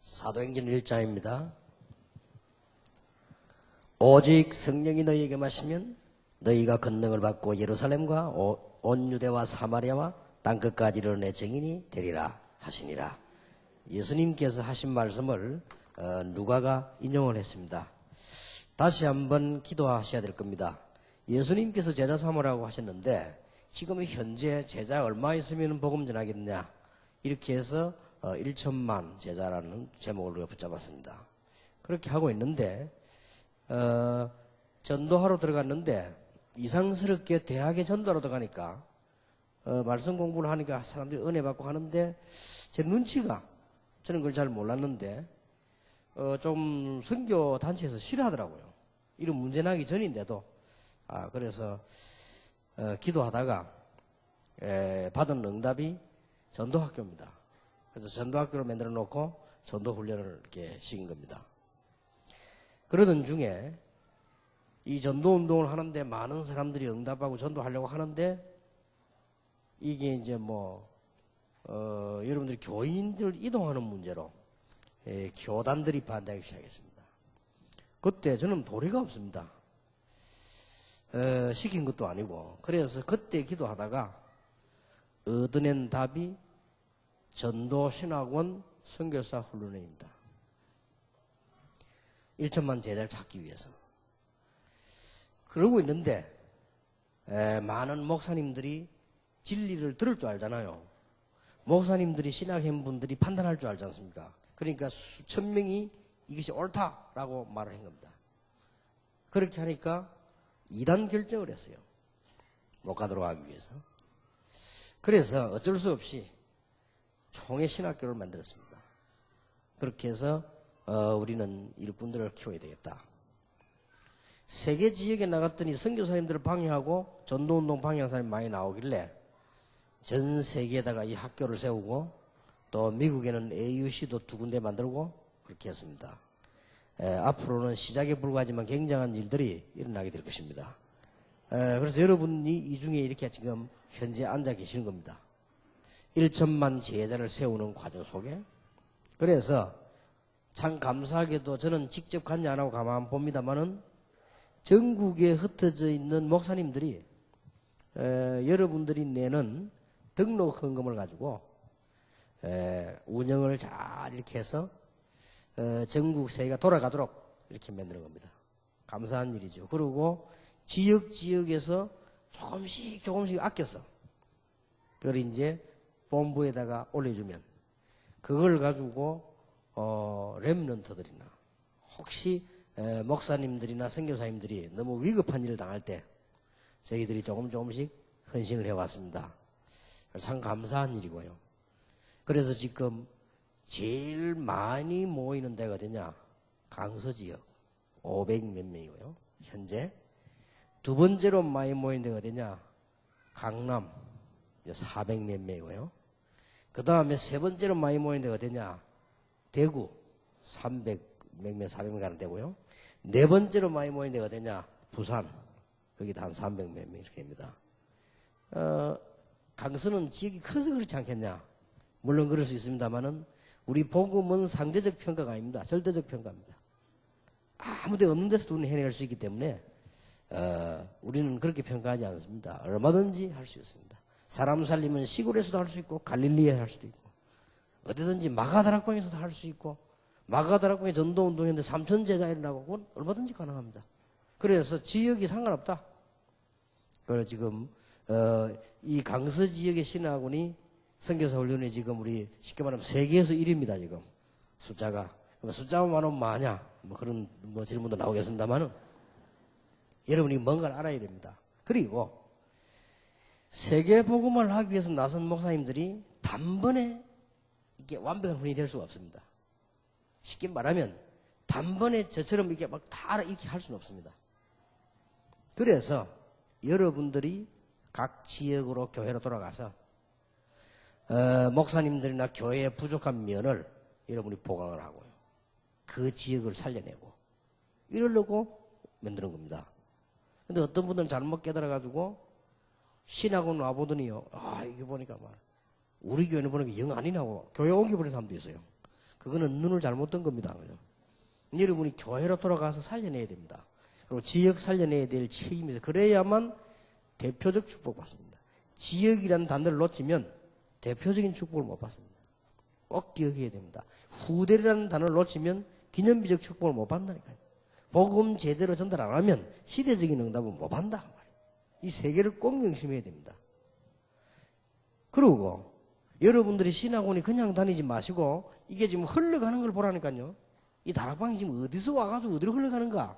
사도행전 1장입니다. 오직 성령이 너희에게 마시면 너희가 권능을 받고 예루살렘과 온 유대와 사마리아와 땅끝까지 이르러 내 증인이 되리라 하시니라. 예수님께서 하신 말씀을 누가가 인용을 했습니다. 다시 한번 기도하셔야 될 겁니다. 예수님께서 제자 삼으라고 하셨는데 지금 현재 제자 얼마 있으면 복음 전하겠느냐, 이렇게 해서 1천만 제자라는 제목을 붙잡았습니다. 그렇게 하고 있는데 전도하러 들어갔는데 이상스럽게 대학에 전도하러 들어가니까 말씀 공부를 하니까 사람들이 은혜 받고 하는데 제 눈치가, 저는 그걸 잘 몰랐는데 좀 선교 단체에서 싫어하더라고요. 이런 문제 나기 전인데도. 그래서 기도하다가 받은 응답이 전도학교입니다. 그래서 전도학교를 만들어 놓고 전도 훈련을 이렇게 시킨 겁니다. 그러던 중에 이 전도 운동을 하는데 많은 사람들이 응답하고 전도하려고 하는데 이게 이제 여러분들이 교인들 이동하는 문제로 교단들이 반대하기 시작했습니다. 그때 저는 도리가 없습니다. 시킨 것도 아니고. 그래서 그때 기도하다가 얻어낸 답이 전도신학원 선교사 훈련회입니다. 1천만 제자를 찾기 위해서. 그러고 있는데 많은 목사님들이 진리를 들을 줄 알잖아요. 목사님들이 신학인 분들이 판단할 줄 알지 않습니까? 그러니까 수천 명이 이것이 옳다라고 말을 한 겁니다. 그렇게 하니까 2단 결정을 했어요. 못 가도록 하기 위해서. 그래서 어쩔 수 없이 총회 신학교를 만들었습니다. 그렇게 해서 우리는 일꾼들을 키워야 되겠다. 세계 지역에 나갔더니 선교사님들을 방해하고 전도운동 방해하는 사람이 많이 나오길래 전 세계에다가 이 학교를 세우고 또 미국에는 AUC도 2군데 만들고 그렇게 했습니다. 앞으로는 시작에 불과하지만 굉장한 일들이 일어나게 될 것입니다. 그래서 여러분이 이 중에 이렇게 지금 현재 앉아 계시는 겁니다. 1천만 제자를 세우는 과정 속에. 그래서 참 감사하게도 저는 직접 간지 안 하고 가만 봅니다만은 전국에 흩어져 있는 목사님들이 여러분들이 내는 등록 헌금을 가지고 운영을 잘 이렇게 해서 전국 세계가 돌아가도록 이렇게 만드는 겁니다. 감사한 일이죠. 그리고 지역에서 조금씩 아껴서 그걸 이제 본부에다가 올려주면 그걸 가지고 렘넌트들이나 혹시 목사님들이나 선교사님들이 너무 위급한 일을 당할 때 저희들이 조금씩 헌신을 해왔습니다. 참 감사한 일이고요. 그래서 지금 제일 많이 모이는 데가 어디냐? 강서 지역 500 몇 명이고요. 현재 두 번째로 많이 모이는 데가 어디냐? 강남 400 몇 명이고요. 그 다음에 세 번째로 많이 모이는 데가 어디냐? 대구 300 몇 명, 400명 가는 데고요. 네 번째로 많이 모이는 데가 어디냐? 부산 거기도 한 300 몇 명 이렇게 됩니다. 강서는 지역이 커서 그렇지 않겠냐? 물론 그럴 수 있습니다만은 우리 복음은 상대적 평가가 아닙니다. 절대적 평가입니다. 아무 데 없는 데서도 우리는 해낼 수 있기 때문에 우리는 그렇게 평가하지 않습니다. 얼마든지 할 수 있습니다. 사람 살리면 시골에서도 할 수 있고 갈릴리에 할 수도 있고 어디든지 마가다락방에서도 할 수 있고 마가다락방에 전도운동했는데 3천 제자 일어나고 그건 얼마든지 가능합니다. 그래서 지역이 상관없다. 그래서 지금 이 강서 지역의 신학원이 선교사 훈련이 지금 우리 쉽게 말하면 세계에서 1위입니다. 지금 숫자가. 숫자만 하면 뭐하냐? 그런 질문도 나오겠습니다만은 여러분이 뭔가를 알아야 됩니다. 그리고 세계 복음을 하기 위해서 나선 목사님들이 단번에 이게 완벽한 훈련이 될 수가 없습니다. 쉽게 말하면 단번에 저처럼 이렇게 막 다 이렇게 할 수는 없습니다. 그래서 여러분들이 각 지역으로 교회로 돌아가서 목사님들이나 교회의 부족한 면을 여러분이 보강을 하고요. 그 지역을 살려내고 이러려고 만드는 겁니다. 근데 어떤 분들은 잘못 깨달아가지고 신학원 와보더니요. 이게 보니까 우리 교회는 보니까 영 아니냐고 교회 옮겨버린 사람도 있어요. 그거는 눈을 잘못 뜬 겁니다. 그죠? 여러분이 교회로 돌아가서 살려내야 됩니다. 그리고 지역 살려내야 될 책임이 있어요. 그래야만 대표적 축복받습니다. 지역이라는 단어를 놓치면 대표적인 축복을 못 받습니다. 꼭 기억해야 됩니다. 후대라는 단어를 놓치면 기념비적 축복을 못 받는다니까요. 복음 제대로 전달 안 하면 시대적인 응답은 못 받는다. 이 세 개를 꼭 명심해야 됩니다. 그리고 여러분들이 신학원에 그냥 다니지 마시고 이게 지금 흘러가는 걸 보라니까요. 이 다락방이 지금 어디서 와가지고 어디로 흘러가는가?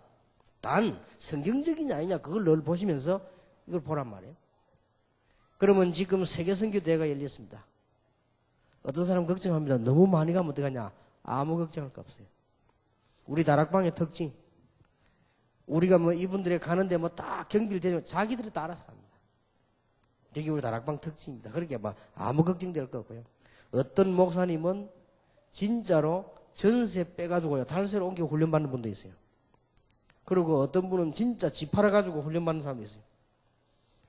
단 성경적이냐 아니냐 그걸 늘 보시면서 이걸 보란 말이에요. 그러면 지금 세계선교대회가 열렸습니다. 어떤 사람 걱정합니다. 너무 많이 가면 어떡하냐? 아무 걱정할 거 없어요. 우리 다락방의 특징. 우리가 뭐 이분들이 가는데 뭐 딱 경비를 대면 자기들이 다 알아서 합니다. 이게 우리 다락방 특징입니다. 그렇게 막 아무 걱정될 거 없고요. 어떤 목사님은 진짜로 전세 빼가지고요. 달세로 옮기고 훈련받는 분도 있어요. 그리고 어떤 분은 진짜 집 팔아가지고 훈련받는 사람도 있어요.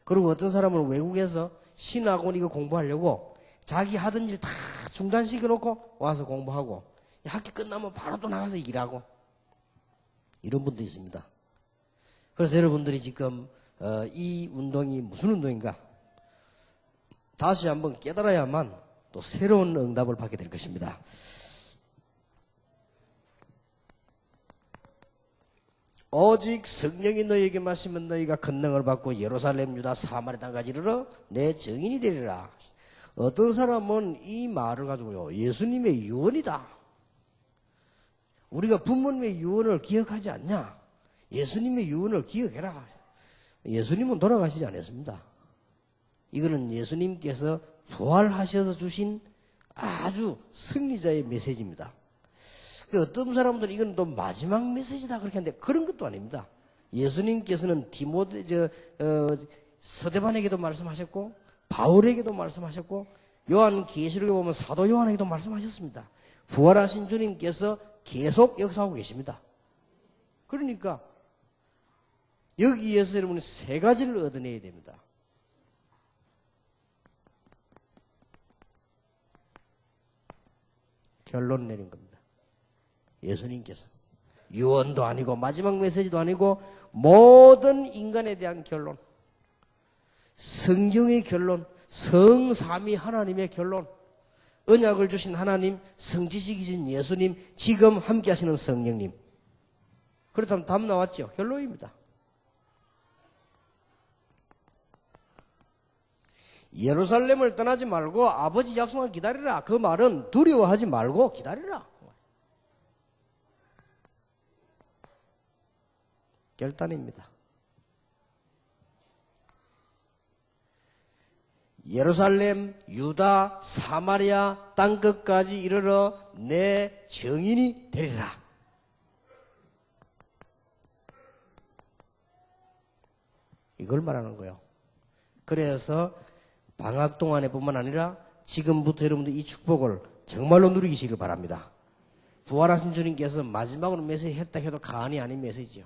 그리고 어떤 사람은 외국에서 신학원 이거 공부하려고 자기 하던 일 다 중단시켜놓고 와서 공부하고 학기 끝나면 바로 또 나가서 일하고 이런 분도 있습니다. 그래서 여러분들이 지금 이 운동이 무슨 운동인가 다시 한번 깨달아야만 또 새로운 응답을 받게 될 것입니다. 오직 성령이 너희에게 마시면 너희가 권능을 받고 예루살렘 유다 사마리아 땅까지 이르러 내 증인이 되리라. 어떤 사람은 이 말을 가지고요 예수님의 유언이다. 우리가 부모님의 유언을 기억하지 않냐? 예수님의 유언을 기억해라. 예수님은 돌아가시지 않았습니다. 이거는 예수님께서 부활하셔서 주신 아주 승리자의 메시지입니다. 어떤 사람들은 이건 또 마지막 메시지다 그렇게 하는데 그런 것도 아닙니다. 예수님께서는 서대반에게도 말씀하셨고 바울에게도 말씀하셨고 요한계시록에 보면 사도 요한에게도 말씀하셨습니다. 부활하신 주님께서 계속 역사하고 계십니다. 그러니까 여기에서 여러분이 세 가지를 얻어내야 됩니다. 결론 내린 겁니다. 예수님께서 유언도 아니고 마지막 메시지도 아니고 모든 인간에 대한 결론, 성경의 결론, 성삼위 하나님의 결론, 언약을 주신 하나님, 성지식이신 예수님, 지금 함께 하시는 성령님. 그렇다면 답 나왔죠? 결론입니다. 예루살렘을 떠나지 말고 아버지 약속을 기다리라. 그 말은 두려워하지 말고 기다리라. 결단입니다. 예루살렘, 유다, 사마리아 땅끝까지 이르러 내 증인이 되리라. 이걸 말하는 거예요. 그래서 방학 동안에 뿐만 아니라 지금부터 여러분들 이 축복을 정말로 누리시길 바랍니다. 부활하신 주님께서 마지막으로 메시지 했다 해도 가안이 아닌 메시지요.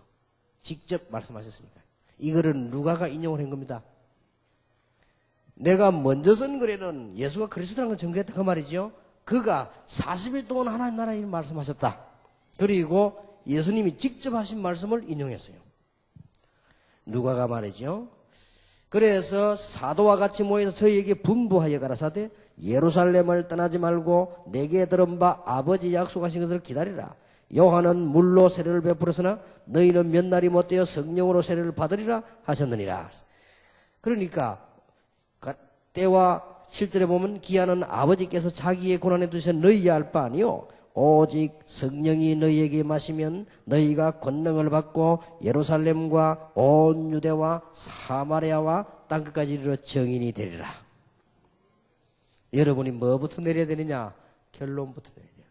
직접 말씀하셨으니까. 이거를 누가가 인용을 한 겁니다. 내가 먼저 쓴 글에는 예수가 그리스도라는 걸 증거했다 그 말이죠. 그가 40일 동안 하나님 나라에 말씀하셨다. 그리고 예수님이 직접 하신 말씀을 인용했어요. 누가가 말이죠. 그래서 사도와 같이 모여서 저희에게 분부하여 가라사대 예루살렘을 떠나지 말고 내게 들은 바 아버지 약속하신 것을 기다리라. 요한은 물로 세례를 베풀었으나 너희는 몇 날이 못되어 성령으로 세례를 받으리라 하셨느니라. 그러니까 때와 7절에 보면 기한은 아버지께서 자기의 고난에 두셔 너희야 할 바 아니요 오직 성령이 너희에게 마시면 너희가 권능을 받고 예루살렘과 온 유대와 사마리아와 땅끝까지 이르러 증인이 되리라. 여러분이 뭐부터 내려야 되느냐? 결론부터 내려야 돼요.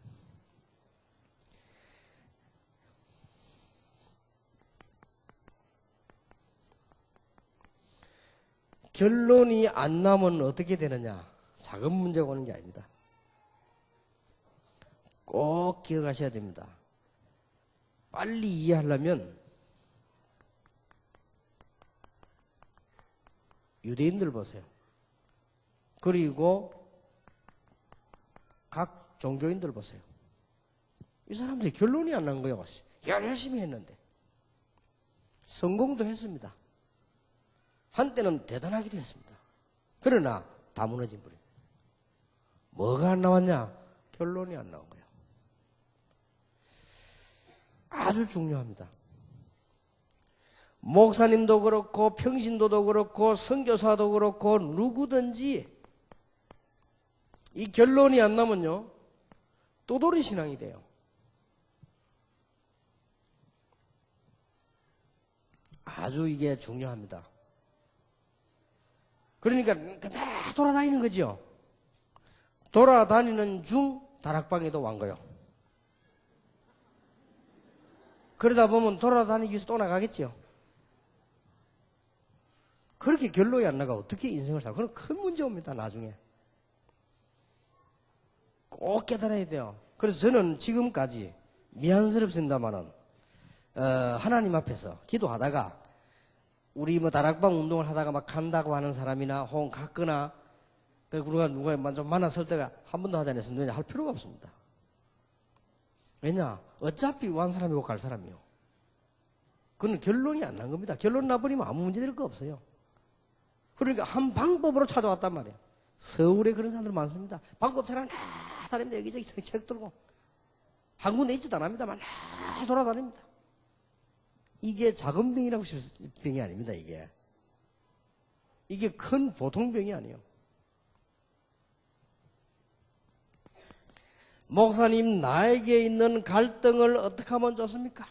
결론이 안 나면 어떻게 되느냐? 작은 문제가 오는 게 아닙니다. 꼭 기억하셔야 됩니다. 빨리 이해하려면 유대인들 보세요. 그리고 각 종교인들 보세요. 이 사람들이 결론이 안 난 거예요. 열심히 했는데. 성공도 했습니다. 한때는 대단하기도 했습니다. 그러나 다 무너진 버립니다. 뭐가 안 나왔냐? 결론이 안 나온 거예요. 아주 중요합니다. 목사님도 그렇고 평신도도 그렇고 선교사도 그렇고 누구든지 이 결론이 안 나면요 또돌이 신앙이 돼요. 아주 이게 중요합니다. 그러니까 다 돌아다니는 거죠. 돌아다니는 중 다락방에도 왔 거요. 그러다 보면 돌아다니기 위해서 또 나가겠죠. 그렇게 결론이 안 나가 어떻게 인생을 살고, 그건 큰 문제입니다. 나중에 꼭 깨달아야 돼요. 그래서 저는 지금까지 미안스럽습니다만은 하나님 앞에서 기도하다가 우리 뭐 다락방 운동을 하다가 막 간다고 하는 사람이나 혹은 갔거나 그리고 우리가 누가 좀 만나서 할 때가 한 번도 하지 않았으면 왜냐 할 필요가 없습니다. 왜냐 어차피 완 사람이고 갈 사람이요. 그건 결론이 안 난 겁니다. 결론 나버리면 아무 문제 될 거 없어요. 그러니까 한 방법으로 찾아왔단 말이에요. 서울에 그런 사람들 많습니다. 방법 잘 다닙니다. 여기저기 책 들고 한 군데 있지도 않습니다만 돌아다닙니다. 이게 작은 병이라고 싶은 병이 아닙니다. 이게 큰 보통 병이 아니에요. 목사님, 나에게 있는 갈등을 어떻게 하면 좋습니까?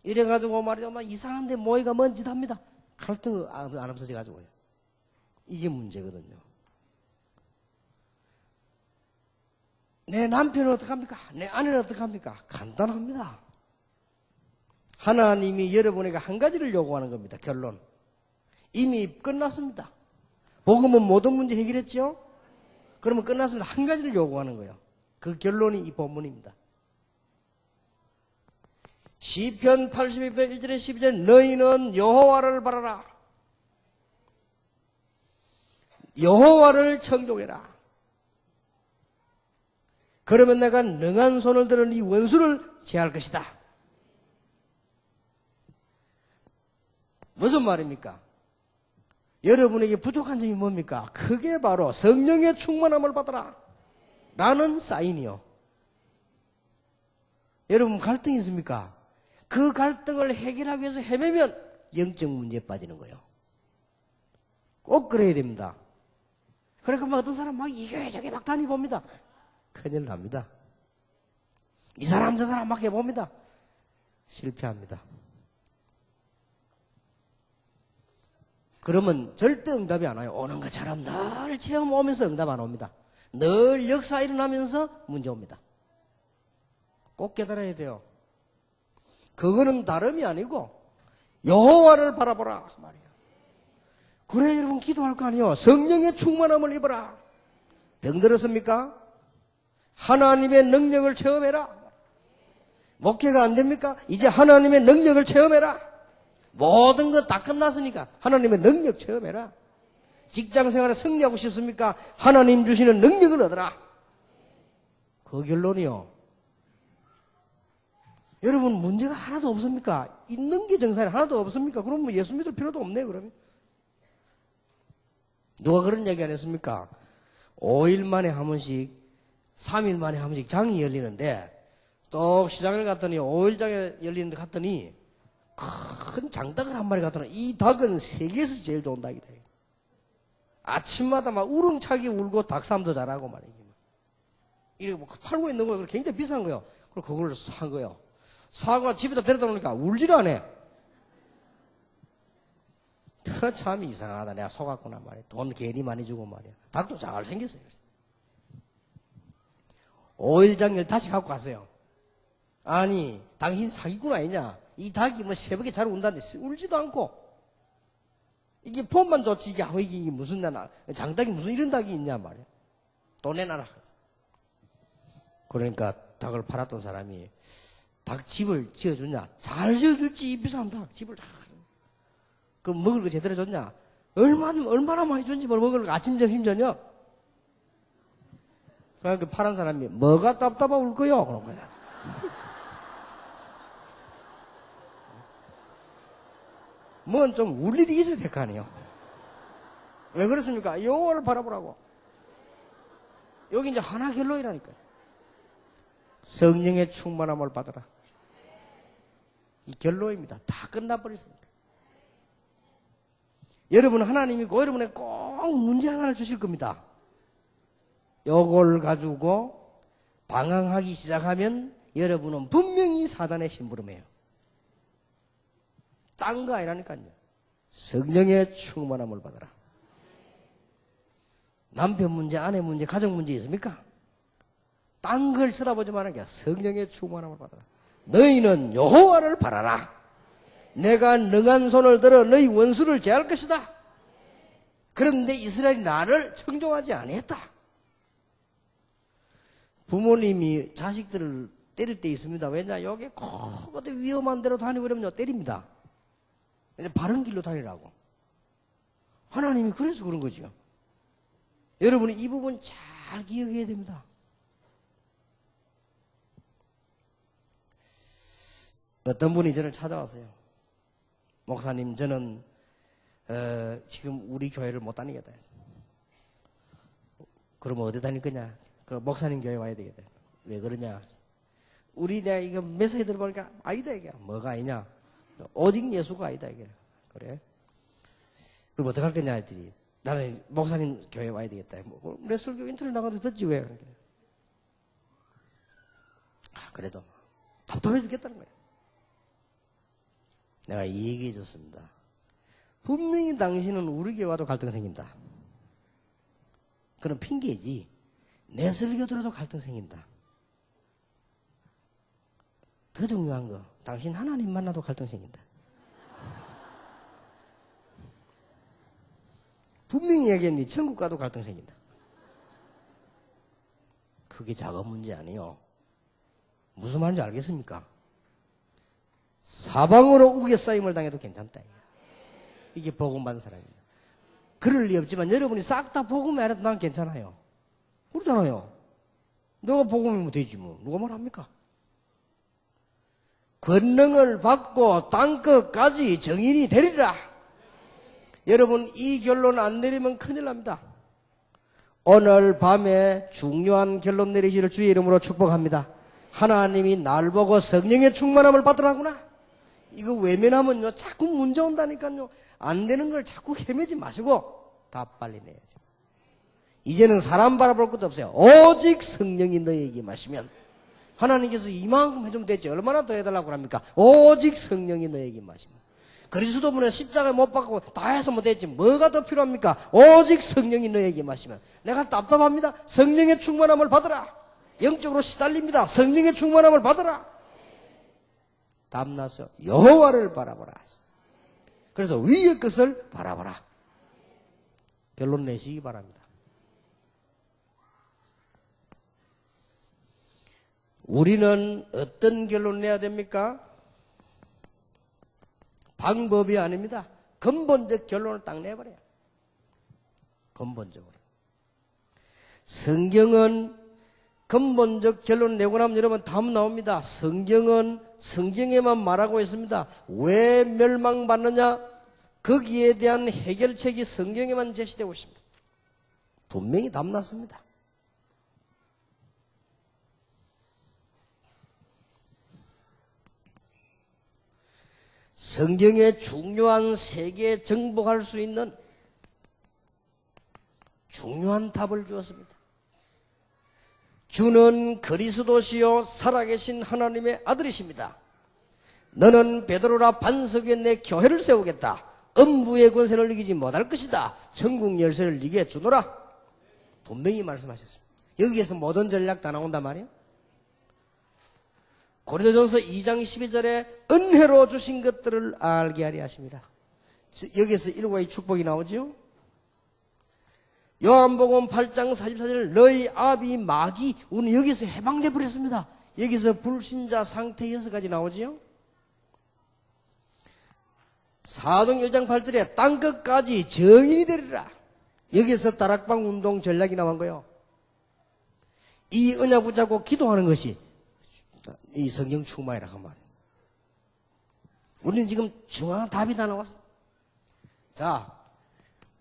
이래가지고 말이죠. 막 이상한데 모이가 뭔 짓 합니다. 갈등을 안 없어져가지고요. 이게 문제거든요. 내 남편은 어떡합니까? 내 아내는 어떡합니까? 간단합니다. 하나님이 여러분에게 한 가지를 요구하는 겁니다. 결론. 이미 끝났습니다. 복음은 모든 문제 해결했죠? 그러면 끝났습니다. 한 가지를 요구하는 거예요. 그 결론이 이 본문입니다. 시편 82편 1절에 12절에 너희는 여호와를 바라라. 여호와를 청종해라. 그러면 내가 능한 손을 들어 네 원수를 제할 것이다. 무슨 말입니까? 여러분에게 부족한 점이 뭡니까? 그게 바로 성령의 충만함을 받아라 라는 사인이요. 여러분 갈등이 있습니까? 그 갈등을 해결하기 위해서 헤매면 영적 문제에 빠지는 거예요. 꼭 그래야 됩니다. 그러니까 막 어떤 사람 막 이게 저게 막 다니봅니다. 큰일 납니다. 이 사람 저 사람 막 해봅니다. 실패합니다. 그러면 절대 응답이 안 와요. 오는 것처럼 늘 체험 오면서 응답 안 옵니다. 늘 역사 일어나면서 문제 옵니다. 꼭 깨달아야 돼요. 그거는 다름이 아니고 여호와를 바라보라 그 말이에요. 그래 여러분 기도할 거 아니에요. 성령의 충만함을 입어라. 병들었습니까? 하나님의 능력을 체험해라. 목회가 안 됩니까? 이제 하나님의 능력을 체험해라. 모든 것 다 끝났으니까 하나님의 능력 체험해라. 직장생활에 승리하고 싶습니까? 하나님 주시는 능력을 얻어라. 그 결론이요. 여러분 문제가 하나도 없습니까? 있는 게 정상이 하나도 없습니까? 그럼 뭐 예수 믿을 필요도 없네 그러면. 누가 그런 얘기 안 했습니까? 5일 만에 한 번씩 3일 만에 한 번씩 장이 열리는데 또 시장을 갔더니 5일장에 열리는데 갔더니 큰 장닭을 한 마리 갖더니 이 닭은 세계에서 제일 좋은 닭이다. 아침마다 막 우렁차게 울고 닭싸움도 잘하고 말이야. 이렇게 뭐 팔고 있는 거예요. 굉장히 비싼 거예요. 그럼 그걸 산 거예요. 사고 집에다 데려다 놓으니까 울질 않아. 참 이상하다. 내가 속았구나 말이야. 돈 괜히 많이 주고 말이야. 닭도 잘 생겼어요. 5일장을 다시 갖고 갔어요. 아니 당신 사기꾼 아니냐. 이 닭이 뭐 새벽에 잘 운다는데 울지도 않고 이게 폰만 좋지 이게 무슨 나나 장닭이 무슨 이런 닭이 있냐 말이야. 돈 내놔라. 그러니까 닭을 팔았던 사람이 닭집을 지어주냐? 잘 지어줄지 이 비싼 닭집을 잘. 그 먹을 거 제대로 줬냐? 얼마나 많이 준지 뭘 먹을 거 아침 점심 저녁. 그 파란 사람이 뭐가 답답하 울 거요? 그런 거야. 뭔 좀 울 일이 있어야 될 거 아니에요. 왜 그렇습니까? 여호와를 바라보라고. 여기 이제 하나 결론이라니까요. 성령의 충만함을 받아라. 이 결론입니다. 다 끝나버렸습니다. 여러분 하나님이 여러분에 꼭 문제 하나를 주실 겁니다. 요걸 가지고 방황하기 시작하면 여러분은 분명히 사단의 심부름이에요. 딴 거 아니라니까요. 성령의 충만함을 받아라. 남편 문제, 아내 문제, 가정 문제 있습니까? 딴 걸 쳐다보지 말아야 성령의 충만함을 받아라. 너희는 여호와를 바라라. 내가 능한 손을 들어 너희 원수를 제할 것이다. 그런데 이스라엘이 나를 청종하지 아니했다. 부모님이 자식들을 때릴 때 있습니다. 왜냐? 여기 어디 위험한 데로 다니고 그러면 때립니다. 바른 길로 다니라고. 하나님이 그래서 그런 거죠. 여러분이 이 부분 잘 기억해야 됩니다. 어떤 분이 저를 찾아왔어요. 목사님, 저는 지금 우리 교회를 못 다니겠다. 그러면 어디 다닐 거냐? 그 목사님 교회 와야 되겠다. 왜 그러냐? 우리 내가 이거 메시지 들어보니까 아니다 이게. 뭐가 아니냐? 오직 예수가 아니다 이게. 그래? 그럼 어떡할 거냐 했더니 나는 목사님 교회 와야 되겠다. 내 설교 인터넷 나가도 듣지 왜? 그래도 답답해 죽겠다는 거야. 내가 이 얘기해 줬습니다. 분명히 당신은 우리 교회 와도 갈등 생긴다. 그건 핑계지. 내 설교 들어도 갈등 생긴다. 더 중요한 거, 당신 하나님 만나도 갈등 생긴다. 분명히 얘기했니 천국 가도 갈등 생긴다. 그게 작은 문제 아니에요. 무슨 말인지 알겠습니까? 사방으로 우겨싸임을 당해도 괜찮다. 이게 복음 받은 사람이에요. 그럴 리 없지만 여러분이 싹 다 복음이 아니라도 난 괜찮아요. 그렇잖아요. 너가 복음이면 되지 뭐. 누가 말합니까? 권능을 받고 땅끝까지 정인이 되리라. 여러분 이 결론 안 내리면 큰일 납니다. 오늘 밤에 중요한 결론 내리시를 주의 이름으로 축복합니다. 하나님이 날 보고 성령의 충만함을 받으라구나. 이거 외면하면요 자꾸 문제 온다니까요. 안 되는 걸 자꾸 헤매지 마시고 다 빨리 내야죠. 이제는 사람 바라볼 것도 없어요. 오직 성령이 너에게 마시면 하나님께서 이만큼 해주면 되지 얼마나 더 해달라고 합니까? 오직 성령이 너에게 마시면. 그리스도분은 십자가에 못 박고 다 해서 못 되지 뭐가 더 필요합니까? 오직 성령이 너에게 마시면. 내가 답답합니다. 성령의 충만함을 받으라. 영적으로 시달립니다. 성령의 충만함을 받으라. 답나서 여호와를 바라보라. 그래서 위의 것을 바라보라. 결론 내시기 바랍니다. 우리는 어떤 결론 내야 됩니까? 방법이 아닙니다. 근본적 결론을 딱 내버려요. 근본적으로. 성경은 근본적 결론 내고 나면 여러분 답 나옵니다. 성경은 성경에만 말하고 있습니다. 왜 멸망받느냐? 거기에 대한 해결책이 성경에만 제시되고 있습니다. 분명히 답 났습니다. 성경의 중요한 세계 정복할 수 있는 중요한 답을 주었습니다. 주는 그리스도시요 살아계신 하나님의 아들이십니다. 너는 베드로라 반석 위에 내 교회를 세우겠다. 음부의 권세를 이기지 못할 것이다. 천국 열쇠를 네게 주노라. 분명히 말씀하셨습니다. 여기에서 모든 전략 다 나온단 말이에요. 고린도전서 2장 12절에 은혜로 주신 것들을 알게 하려 하십니다. 여기에서 일과의 축복이 나오죠. 요한복음 8장 44절 너희 아비 마귀 우리는 여기서 해방돼 버렸습니다. 여기서 불신자 상태 6가지 나오지요. 사도행 1장 8절에 땅끝까지 정인이 되리라. 여기서 다락방 운동 전략이 나온 거예요. 이 언약 붙잡고 기도하는 것이 이 성경 충만이라고 말이에요. 우리는 지금 중요한 답이 다 나왔어. 자,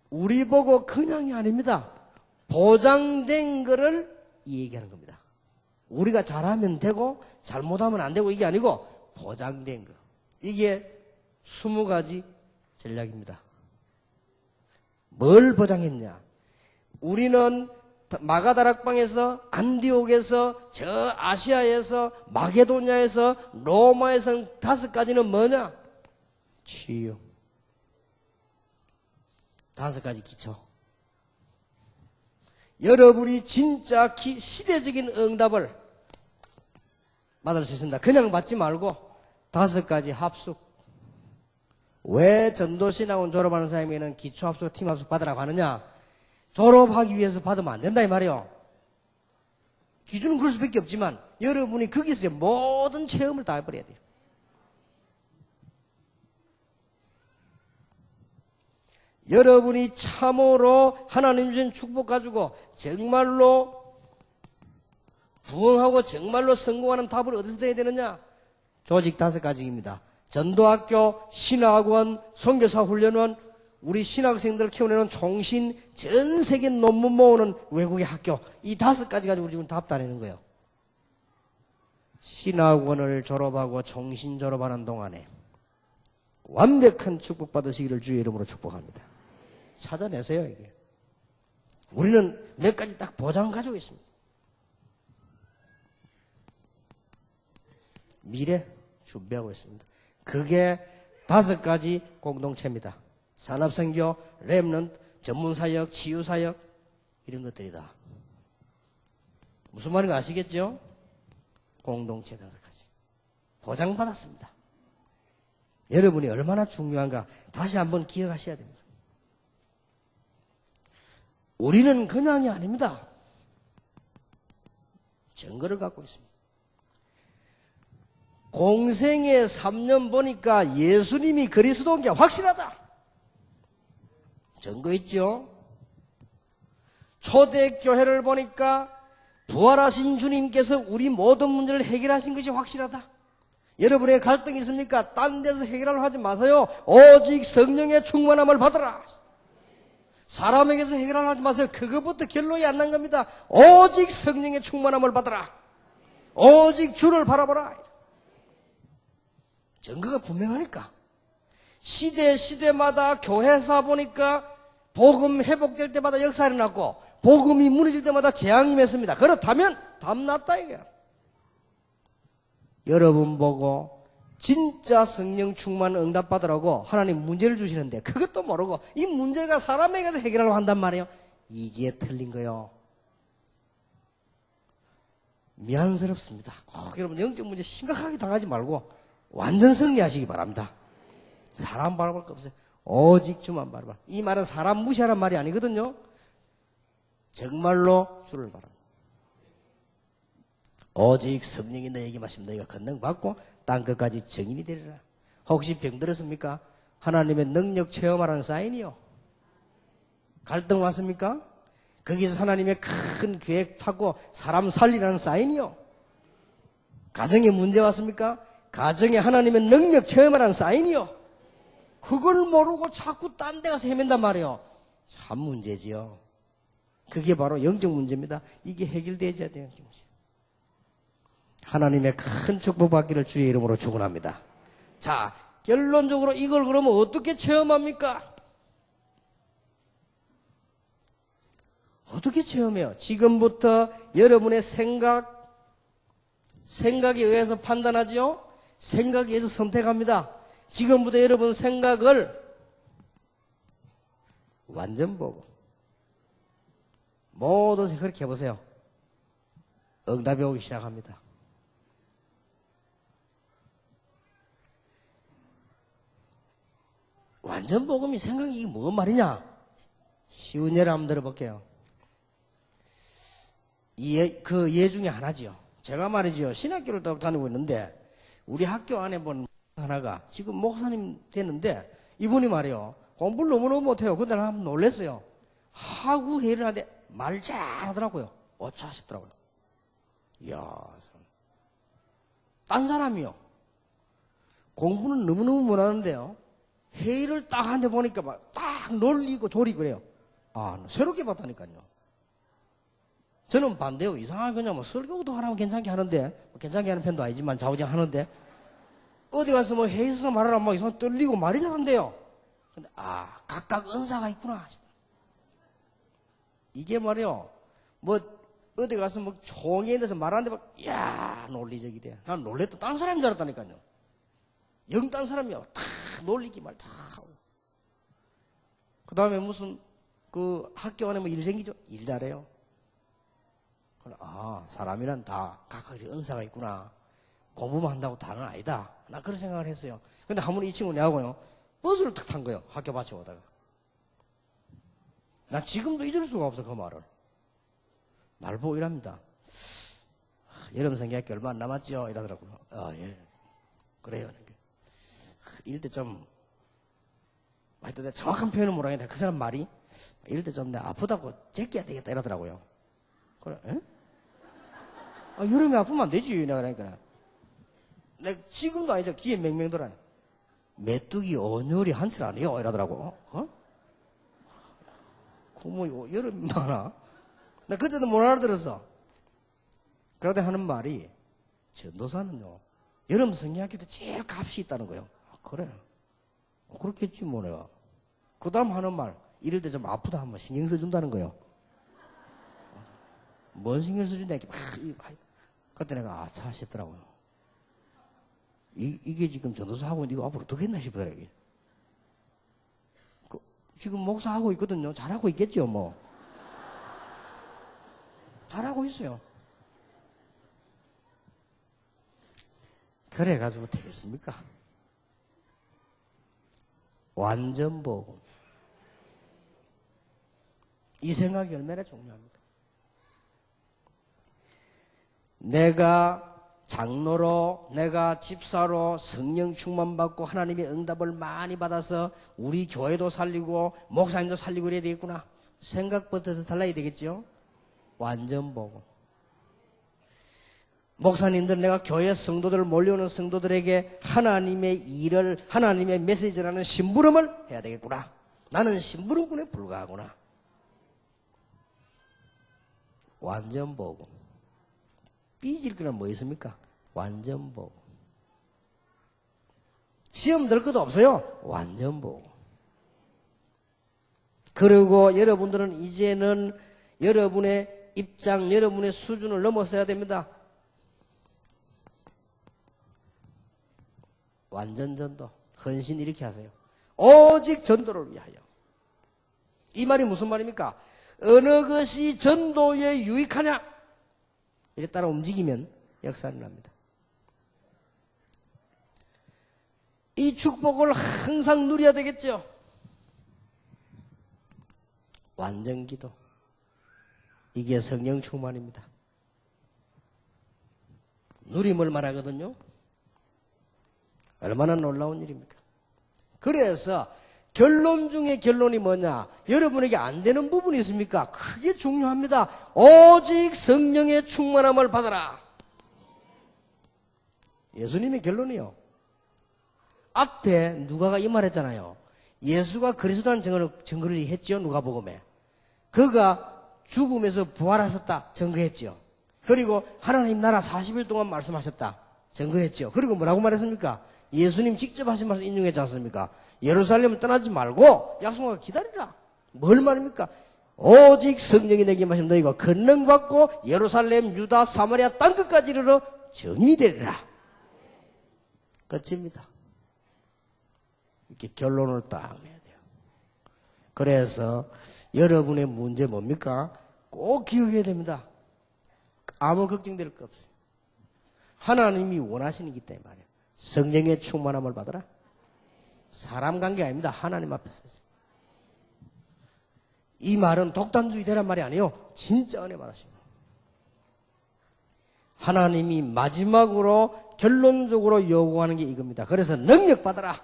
우리 보고 그냥이 아닙니다. 보장된 거를 얘기하는 겁니다. 우리가 잘하면 되고 잘못하면 안 되고 이게 아니고 보장된 거. 이게 20가지 전략입니다. 뭘 보장했냐? 우리는 마가다락방에서, 안디옥에서, 저 아시아에서, 마게도냐에서, 로마에서 5가지는 뭐냐? 치유. 5가지 기초. 여러분이 진짜 시대적인 응답을 받을 수 있습니다. 그냥 받지 말고 5가지 합숙. 왜 전도신학원 졸업하는 사람에게는 기초합숙, 팀합숙 받으라고 하느냐? 졸업하기 위해서 받으면 안 된다 이 말이에요. 기준은 그럴 수밖에 없지만 여러분이 거기서 모든 체험을 다 해버려야 돼요. 여러분이 참으로 하나님 주신 축복 가지고 정말로 부흥하고 정말로 성공하는 답을 어디서 돼야 되느냐? 조직 5가지입니다. 전도학교, 신학원, 선교사 훈련원, 우리 신학생들을 키워내는 총신, 전 세계 논문 모으는 외국의 학교, 이 5가지 가지고 우리 지금 답 따내는 거예요. 신학원을 졸업하고 총신 졸업하는 동안에 완벽한 축복 받으시기를 주의 이름으로 축복합니다. 찾아내세요, 이게. 우리는 몇 가지 딱 보장 가지고 있습니다. 미래 준비하고 있습니다. 그게 5가지 공동체입니다. 산업선교, 렘넌트, 전문사역, 치유사역 이런 것들이다. 무슨 말인가 아시겠죠? 공동체 5가지. 보장받았습니다. 여러분이 얼마나 중요한가 다시 한번 기억하셔야 됩니다. 우리는 그냥이 아닙니다. 증거를 갖고 있습니다. 공생애 3년 보니까 예수님이 그리스도인 게 확실하다. 증거 있죠? 초대교회를 보니까 부활하신 주님께서 우리 모든 문제를 해결하신 것이 확실하다. 여러분의 갈등이 있습니까? 딴 데서 해결하려 하지 마세요. 오직 성령의 충만함을 받으라. 사람에게서 해결하려 하지 마세요. 그것부터 결론이 안 난 겁니다. 오직 성령의 충만함을 받으라. 오직 주를 바라보라. 증거가 분명하니까. 시대마다 교회사 보니까 복음 회복될 때마다 역사 일어났고 복음이 무너질 때마다 재앙이 임했습니다. 그렇다면 답났다 이게. 여러분 보고 진짜 성령 충만 응답 받으라고 하나님 문제를 주시는데 그것도 모르고 이 문제가 사람에게서 해결하려고 한단 말이에요. 이게 틀린 거예요. 미안스럽습니다. 꼭 여러분 영적 문제 심각하게 당하지 말고 완전 승리하시기 바랍니다. 사람 바라볼 거 없어요. 오직 주만 바라봐. 이 말은 사람 무시하란 말이 아니거든요. 정말로 주를 바랍니다. 오직 성령이 너에게 마시면 너희가 권능 받고 땅끝까지 정인이 되리라. 혹시 병들었습니까? 하나님의 능력 체험하라는 사인이요. 갈등 왔습니까? 거기서 하나님의 큰 계획 파고 사람 살리라는 사인이요. 가정에 문제 왔습니까? 가정에 하나님의 능력 체험하라는 사인이요. 그걸 모르고 자꾸 딴 데 가서 헤맨단 말이에요. 참 문제지요. 그게 바로 영적 문제입니다. 이게 해결되어야 돼요. 영적 문제. 하나님의 큰 축복 받기를 주의 이름으로 축원합니다. 자, 결론적으로 이걸 그러면 어떻게 체험합니까? 어떻게 체험해요? 지금부터 여러분의 생각에 의해서 판단하지요? 생각에 의해서 선택합니다. 지금부터 여러분 생각을 완전 보고 모든 생각 그렇게 해보세요. 응답이 오기 시작합니다. 완전 복음이 생각이 이게 뭔 말이냐? 쉬운 예를 한번 들어볼게요. 그 예 중에 하나지요. 제가 말이죠. 신학교를 다니고 있는데 우리 학교 안에 본 하나가 지금 목사님 됐는데 이분이 말이요. 공부를 너무너무 못해요. 근데 나 한번 놀랬어요. 하고 회의를 하는데 말 잘하더라고요. 어쩌 싶더라고요. 이야, 딴 사람이요. 공부는 너무너무 못하는데요. 회의를 딱 하는데 보니까 막 딱 놀리고 조리 그래요. 아, 새롭게 봤다니까요. 저는 반대요. 이상하게 그냥 뭐 설교도 하라면 괜찮게 하는데, 괜찮게 하는 편도 아니지만 좌우지간 하는데, 어디 가서 뭐 회의 있어서 말하라면 막 이상 떨리고 말이 잘한대요. 근데, 각각 은사가 있구나. 이게 말이요. 뭐, 어디 가서 뭐 총회에 대해서 말하는데 막, 이야, 논리적이 돼. 난 놀랬다. 다른 사람인 줄 알았다니까요. 영 다른 사람이요. 다 놀리기 말 다 하고. 그 다음에 무슨, 학교 안에 뭐 일 생기죠? 일 잘해요. 사람이란 다 각각 은사가 있구나. 공부만 한다고 다는 아니다. 나 그런 생각을 했어요. 근데 한 번 이 친구 내하고요. 버스를 탁 탄 거예요. 학교 마치고 오다가. 난 지금도 잊을 수가 없어, 그 말을. 날 보고 이랍니다. 여러분 생각할 게 얼마 안 남았죠? 이러더라고요. 예. 그래요. 이럴 때 좀, 하여튼 내가 정확한 표현을 모르겠는데 그 사람 말이 이럴 때 좀 내가 아프다고 제껴야 되겠다 이러더라고요. 그래, 에? 여름에 아프면 안 되지. 내가 그러니까. 내가 지금도 아니죠. 귀에 맹맹 돌아요. 메뚜기 온열이 한철 아니에요. 이러더라고. 뭐 여름이 많아. 나 그때도 못 알아들었어. 그러다 하는 말이 전도사는요. 여름 성경학교 때 제일 값이 있다는 거예요. 그래. 그렇겠지 뭐 내가. 그 다음 하는 말. 이럴 때 좀 아프다 하면 신경 써준다는 거예요. 뭔 신경 써준다 이렇게 막. 그때 내가 차 싶더라고요. 이게 지금 전도사 하고 있는데 이거 앞으로 어떻게 했나 싶더라고요. 이게. 지금 목사하고 있거든요. 잘하고 있겠죠 뭐. 잘하고 있어요. 그래가지고 되겠습니까? 완전 복음. 이 생각이 얼마나 중요합니까? 내가 장로로, 내가 집사로 성령 충만받고 하나님의 응답을 많이 받아서 우리 교회도 살리고 목사님도 살리고 그래야 되겠구나. 생각부터 달라야 되겠죠? 완전 복음. 목사님들, 내가 교회 성도들 몰려오는 성도들에게 하나님의 일을, 하나님의 메시지라는 심부름을 해야 되겠구나. 나는 심부름꾼에 불과하구나. 완전 복음. 삐질 거는 뭐 있습니까? 완전 복음. 시험 들 것도 없어요. 완전 복음. 그리고 여러분들은 이제는 여러분의 입장, 여러분의 수준을 넘어서야 됩니다. 완전 전도, 헌신 이렇게 하세요. 오직 전도를 위하여. 이 말이 무슨 말입니까? 어느 것이 전도에 유익하냐? 이래 따라 움직이면 역사는 납니다. 이 축복을 항상 누려야 되겠죠. 완전 기도. 이게 성령 충만입니다. 누림을 말하거든요. 얼마나 놀라운 일입니까? 그래서 결론 중에 결론이 뭐냐? 여러분에게 안 되는 부분이 있습니까? 크게 중요합니다. 오직 성령의 충만함을 받아라. 예수님의 결론이요. 앞에 누가가 이 말했잖아요. 예수가 그리스도라는 증거를 했지요. 누가복음에. 그가 죽음에서 부활하셨다. 증거했지요. 그리고 하나님 나라 40일 동안 말씀하셨다. 증거했지요. 그리고 뭐라고 말했습니까? 예수님 직접 하신 말씀 인용했지 않습니까? 예루살렘을 떠나지 말고 약속하고 기다리라. 뭘 말입니까? 오직 성령이 내게 마시면 너희가 권능받고 예루살렘, 유다, 사마리아 땅끝까지 이르러 증인이 되리라. 끝입니다. 이렇게 결론을 딱 내야 돼요. 그래서 여러분의 문제 뭡니까? 꼭 기억해야 됩니다. 아무 걱정될 거 없어요. 하나님이 원하시는 게 있다 이 말이에요. 성령의 충만함을 받아라. 사람 관계가 아닙니다. 하나님 앞에 서서. 이 말은 독단주의 되란 말이 아니에요. 진짜 은혜 받으십니다. 하나님이 마지막으로 결론적으로 요구하는 게 이겁니다. 그래서 능력 받아라.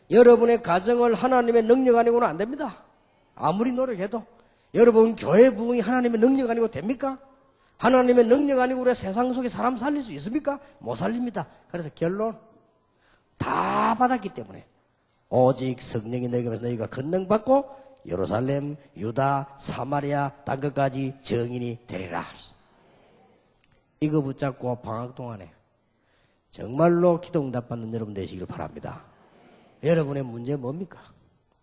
여러분의 가정을 하나님의 능력 아니고는 안 됩니다. 아무리 노력해도. 여러분 교회 부흥이 하나님의 능력 아니고 됩니까? 하나님의 능력 아니고 우리가 세상 속에 사람 살릴 수 있습니까? 못 살립니다. 그래서 결론 다 받았기 때문에 오직 성령이 너희에게 임해서 너희가 권능받고 예루살렘, 유다, 사마리아 땅끝까지 증인이 되리라. 이거 붙잡고 방학 동안에 정말로 기도 응답받는 여러분 되시길 바랍니다. 여러분의 문제 뭡니까?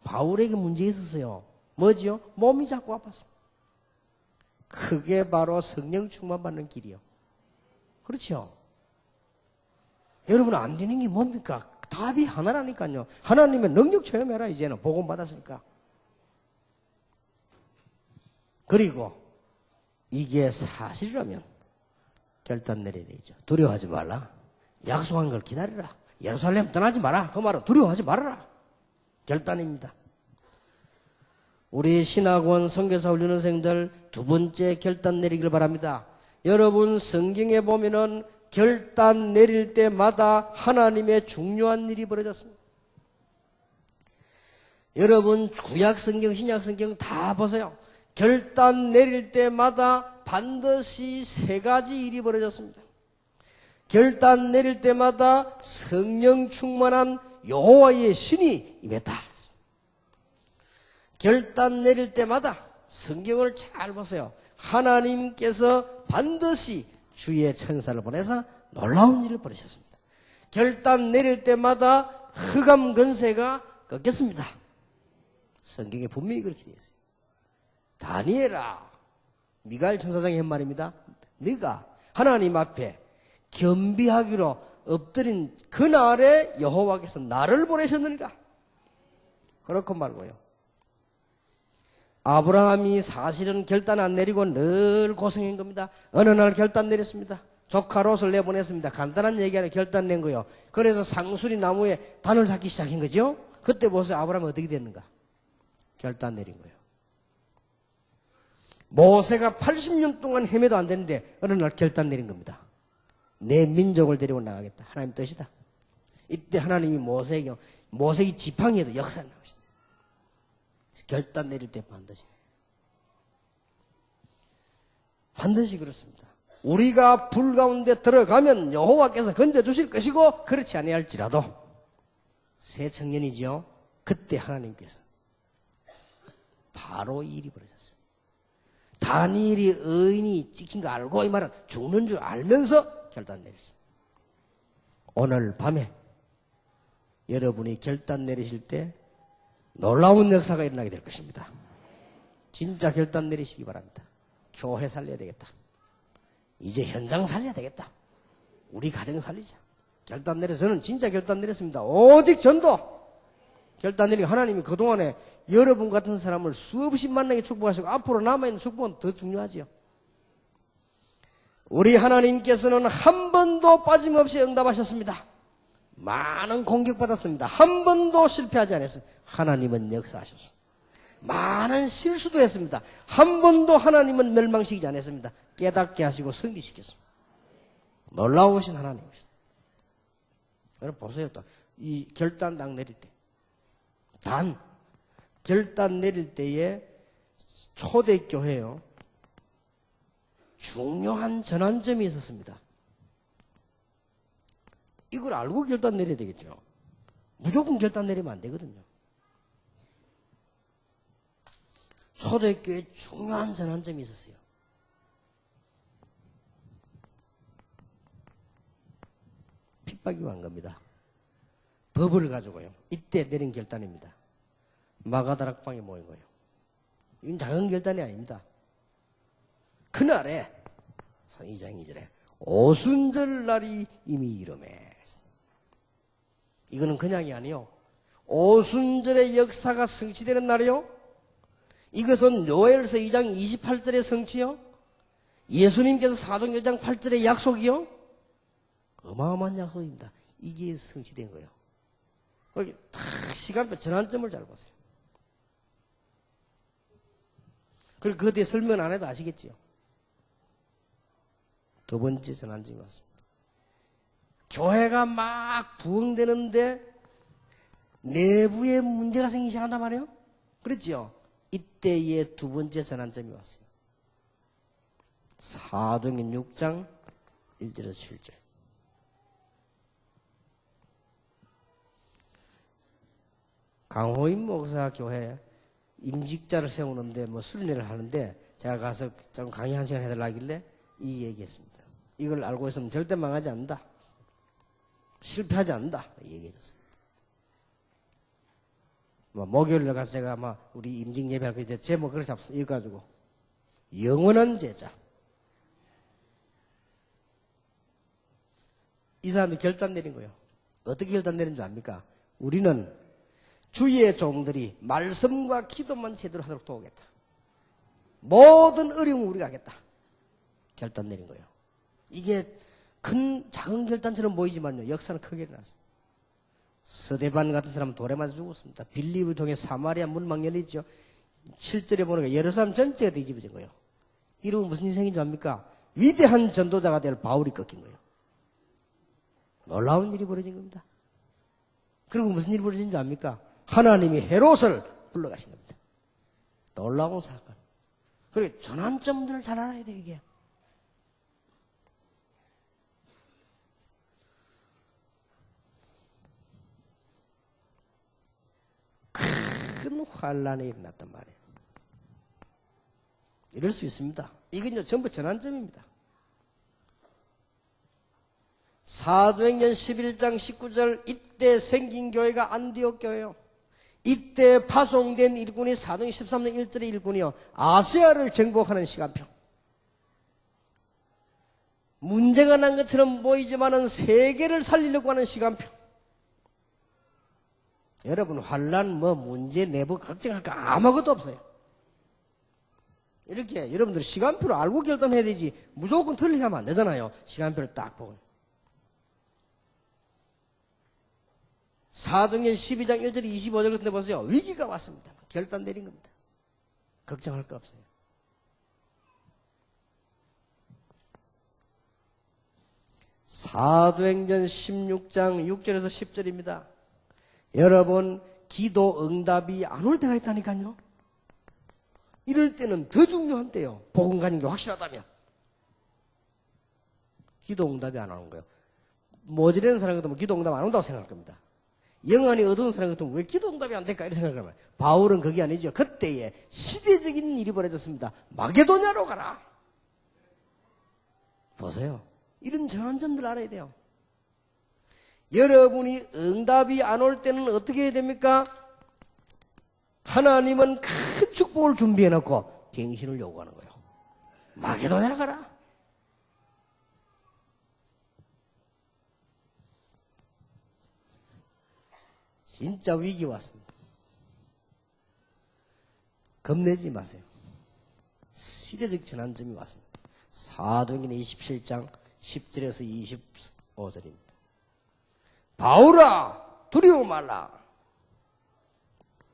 바울에게 문제 있었어요. 뭐지요? 몸이 자꾸 아팠습니다. 그게 바로 성령 충만받는 길이요. 그렇죠? 여러분 안 되는 게 뭡니까? 답이 하나라니까요. 하나님의 능력 체험해라. 이제는 복음 받았으니까. 그리고 이게 사실이라면 결단 내려야 되죠. 두려워하지 말라. 약속한 걸 기다리라. 예루살렘 떠나지 마라. 그 말은 두려워하지 말아라. 결단입니다. 우리 신학원 선교사 훈련생들 두 번째 결단 내리길 바랍니다. 여러분 성경에 보면은 결단 내릴 때마다 하나님의 중요한 일이 벌어졌습니다. 여러분 구약 성경, 신약 성경 다 보세요. 결단 내릴 때마다 반드시 세 가지 일이 벌어졌습니다. 결단 내릴 때마다 성령 충만한 여호와의 신이 임했다. 결단 내릴 때마다 성경을 잘 보세요. 하나님께서 반드시 주의 천사를 보내서 놀라운 일을 벌이셨습니다. 결단 내릴 때마다 흑암 권세가 꺾였습니다. 성경에 분명히 그렇게 되어 있어요. 다니엘아, 미가엘 천사장이 한 말입니다. 네가 하나님 앞에 겸비하기로 엎드린 그날에 여호와께서 나를 보내셨느니라. 그렇고 말고요. 아브라함이 사실은 결단 안 내리고 늘 고생한 겁니다. 어느 날 결단 내렸습니다. 조카 롯을 내보냈습니다. 간단한 얘기 아니라 결단 낸 거예요. 그래서 상수리 나무에 단을 쌓기 시작한 거죠. 그때 보세요. 아브라함이 어떻게 됐는가? 결단 내린 거예요. 모세가 80년 동안 헤매도 안 되는데 어느 날 결단 내린 겁니다. 내 민족을 데리고 나가겠다. 하나님 뜻이다. 이때 하나님이 모세에게 지팡이에도 역사를 나오시다. 결단 내릴 때 반드시 그렇습니다. 우리가 불 가운데 들어가면 여호와께서 건져주실 것이고 그렇지 아니할지라도 새 청년이지요. 그때 하나님께서 바로 이 일이 벌어졌어요. 다니엘이 의인이 찍힌 거 알고 이 말은 죽는 줄 알면서 결단 내렸습니다. 오늘 밤에 여러분이 결단 내리실 때 놀라운 역사가 일어나게 될 것입니다. 진짜 결단 내리시기 바랍니다. 교회 살려야 되겠다. 이제 현장 살려야 되겠다. 우리 가정 살리자. 결단 내려서 저는 진짜 결단 내렸습니다. 오직 전도. 결단 내리고 하나님이 그동안에 여러분 같은 사람을 수없이 만나게 축복하시고 앞으로 남아있는 축복은 더 중요하지요. 우리 하나님께서는 한 번도 빠짐없이 응답하셨습니다. 많은 공격받았습니다. 한 번도 실패하지 않았어요. 하나님은 역사하셨습니다. 많은 실수도 했습니다. 한 번도 하나님은 멸망시키지 않았습니다. 깨닫게 하시고 승리시켰습니다. 놀라우신 하나님이십니다. 여러분 보세요. 또 이 결단 딱 내릴 때 결단 내릴 때에 초대교회요. 중요한 전환점이 있었습니다. 이걸 알고 결단 내려야 되겠죠. 무조건 결단 내리면 안 되거든요. 초대교회에 중요한 전환점이 있었어요. 핍박이 온 겁니다. 법을 가지고요. 이때 내린 결단입니다. 마가다락방에 모인 거예요. 이건 작은 결단이 아닙니다. 그날에 2장 2절에 오순절 날이 이미 이르매. 이거는 그냥이 아니요. 오순절의 역사가 성취되는 날이요. 이것은 요엘서 2장 28절의 성취요. 예수님께서 사도행전 8절의 약속이요. 어마어마한 약속입니다. 이게 성취된 거예요. 딱 시간표 전환점을 잘 보세요. 그리고 그에 대해 설명 안 해도 아시겠지요. 두 번째 전환점이 왔습니다. 교회가 막 부흥되는데 내부에 문제가 생기기 시작한단 말이에요. 그렇죠? 이때의 두 번째 전환점이 왔어요. 사도행전 6장 1절에서 7절. 강호인 목사 교회 임직자를 세우는데 뭐 수련회를 하는데 제가 가서 좀 강의 한 시간 해달라길래 이 얘기했습니다. 이걸 알고 있으면 절대 망하지 않는다. 실패하지 않는다. 이 얘기해줬어요. 뭐 목요일에 가서 제가 막 우리 임직 예배할 때 제목 그렇게 잡습니다. 이거 가지고 영원한 제자. 이 사람이 결단 내린 거예요. 어떻게 결단 내린 줄 압니까? 우리는 주의 종들이 말씀과 기도만 제대로 하도록 도우겠다. 모든 어려움을 우리가 하겠다. 결단 내린 거예요. 이게 작은 결단처럼 보이지만요. 역사는 크게 일어났어요. 스데반 같은 사람은 돌에 맞아 죽었습니다. 빌립을 통해 사마리아 문막 열리죠. 7절에 보니까 예루살렘 전체가 뒤집어진 거예요. 이러고 무슨 인생인 줄 압니까? 위대한 전도자가 될 바울이 꺾인 거예요. 놀라운 일이 벌어진 겁니다. 그리고 무슨 일이 벌어진 줄 압니까? 하나님이 헤롯을 불러가신 겁니다. 놀라운 사건. 그리고 전환점들을 잘 알아야 돼요, 이게. 큰 환란이 일어났단 말이에요. 이럴 수 있습니다. 이건 전부 전환점입니다. 사도행전 11장 19절 이때 생긴 교회가 안디옥 교회요. 이때 파송된 일꾼이 사도행전 13장 1절의 일꾼이요. 아시아를 정복하는 시간표. 문제가 난 것처럼 보이지만은 세계를 살리려고 하는 시간표. 여러분 환란 문제 내부 걱정할 거 아무것도 없어요. 이렇게 여러분들 시간표를 알고 결단해야 되지 무조건 틀리게 하면 안 되잖아요. 시간표를 딱 보고. 사도행전 12장 1절 25절 같은 데 보세요. 위기가 왔습니다. 결단 내린 겁니다. 걱정할 거 없어요. 사도행전 16장 6절에서 10절입니다. 여러분 기도 응답이 안 올 때가 있다니까요. 이럴 때는 더 중요한 때요. 복음 가는 게 확실하다면. 기도 응답이 안 오는 거예요. 모질라는 사람 같으면 기도 응답 안 온다고 생각할 겁니다. 영안이 어두운 사람 같으면 왜 기도 응답이 안 될까 이렇게 생각을 하면 바울은 그게 아니죠. 그때에 시대적인 일이 벌어졌습니다. 마게도냐로 가라. 보세요. 이런 전환점들 알아야 돼요. 여러분이 응답이 안 올 때는 어떻게 해야 됩니까? 하나님은 큰 축복을 준비해 놓고 갱신을 요구하는 거예요. 마게도냐로 가라. 진짜 위기 왔습니다. 겁내지 마세요. 시대적 전환점이 왔습니다. 사도행전 27장 10절에서 25절입니다. 바울아 두려워 말라.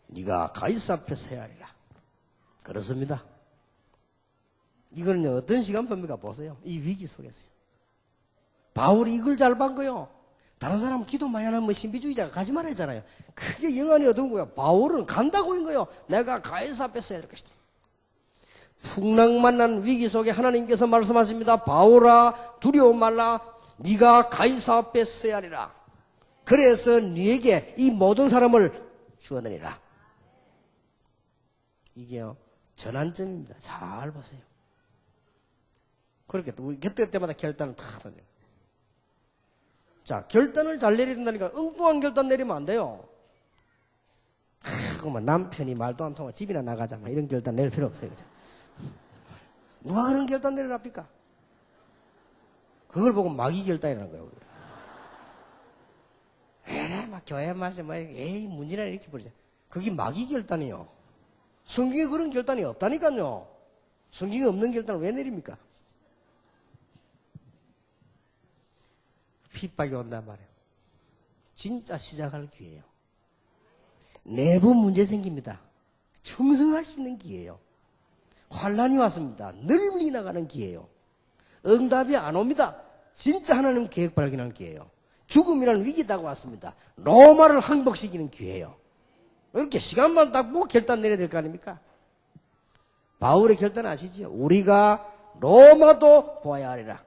네가 가이사 앞에 서야 하리라. 그렇습니다. 이거는요 어떤 시간표입니까? 보세요. 이 위기 속에서요. 바울이 이걸 잘 본 거요. 다른 사람은 기도 많이 하는 신비주의자가 가지 말아야 하잖아요. 그게 영안이 어두운 거야. 바울은 간다고 한 거예요. 내가 가이사 앞에 서야 될 것이다. 풍랑만난 위기 속에 하나님께서 말씀하십니다. 바울아 두려워 말라. 네가 가이사 앞에 서야 하리라. 그래서 네게 이 모든 사람을 주어내리라. 이게요 전환점입니다. 잘 보세요. 그렇게 우리 그때마다 결단을 다 하잖아요. 자, 결단을 잘 내려야 된다니까 엉뚱한 결단 내리면 안 돼요. 그만 남편이 말도 안 통하고 집이나 나가자 막 이런 결단 내릴 필요 없어요. 그죠? 누가 그런 결단 내리랍니까? 그걸 보고 마귀 결단이라는 거예요. 에이, 막 교회 말씀, 에이, 문제나 이렇게 버리자. 그게 마귀 결단이요. 성경에 그런 결단이 없다니까요. 성경에 없는 결단을 왜 내립니까? 핍박이 온단 말이에요. 진짜 시작할 기회예요. 내부 문제 생깁니다. 충성할 수 있는 기회예요. 환란이 왔습니다. 널리 나가는 기회예요. 응답이 안 옵니다. 진짜 하나님 계획 발견하는 기회예요. 죽음이라는 위기다고 왔습니다. 로마를 항복시키는 기회예요. 이렇게 시간만 딱 보고 결단 내려야 될 거 아닙니까? 바울의 결단 아시죠? 우리가 로마도 보아야 하리라.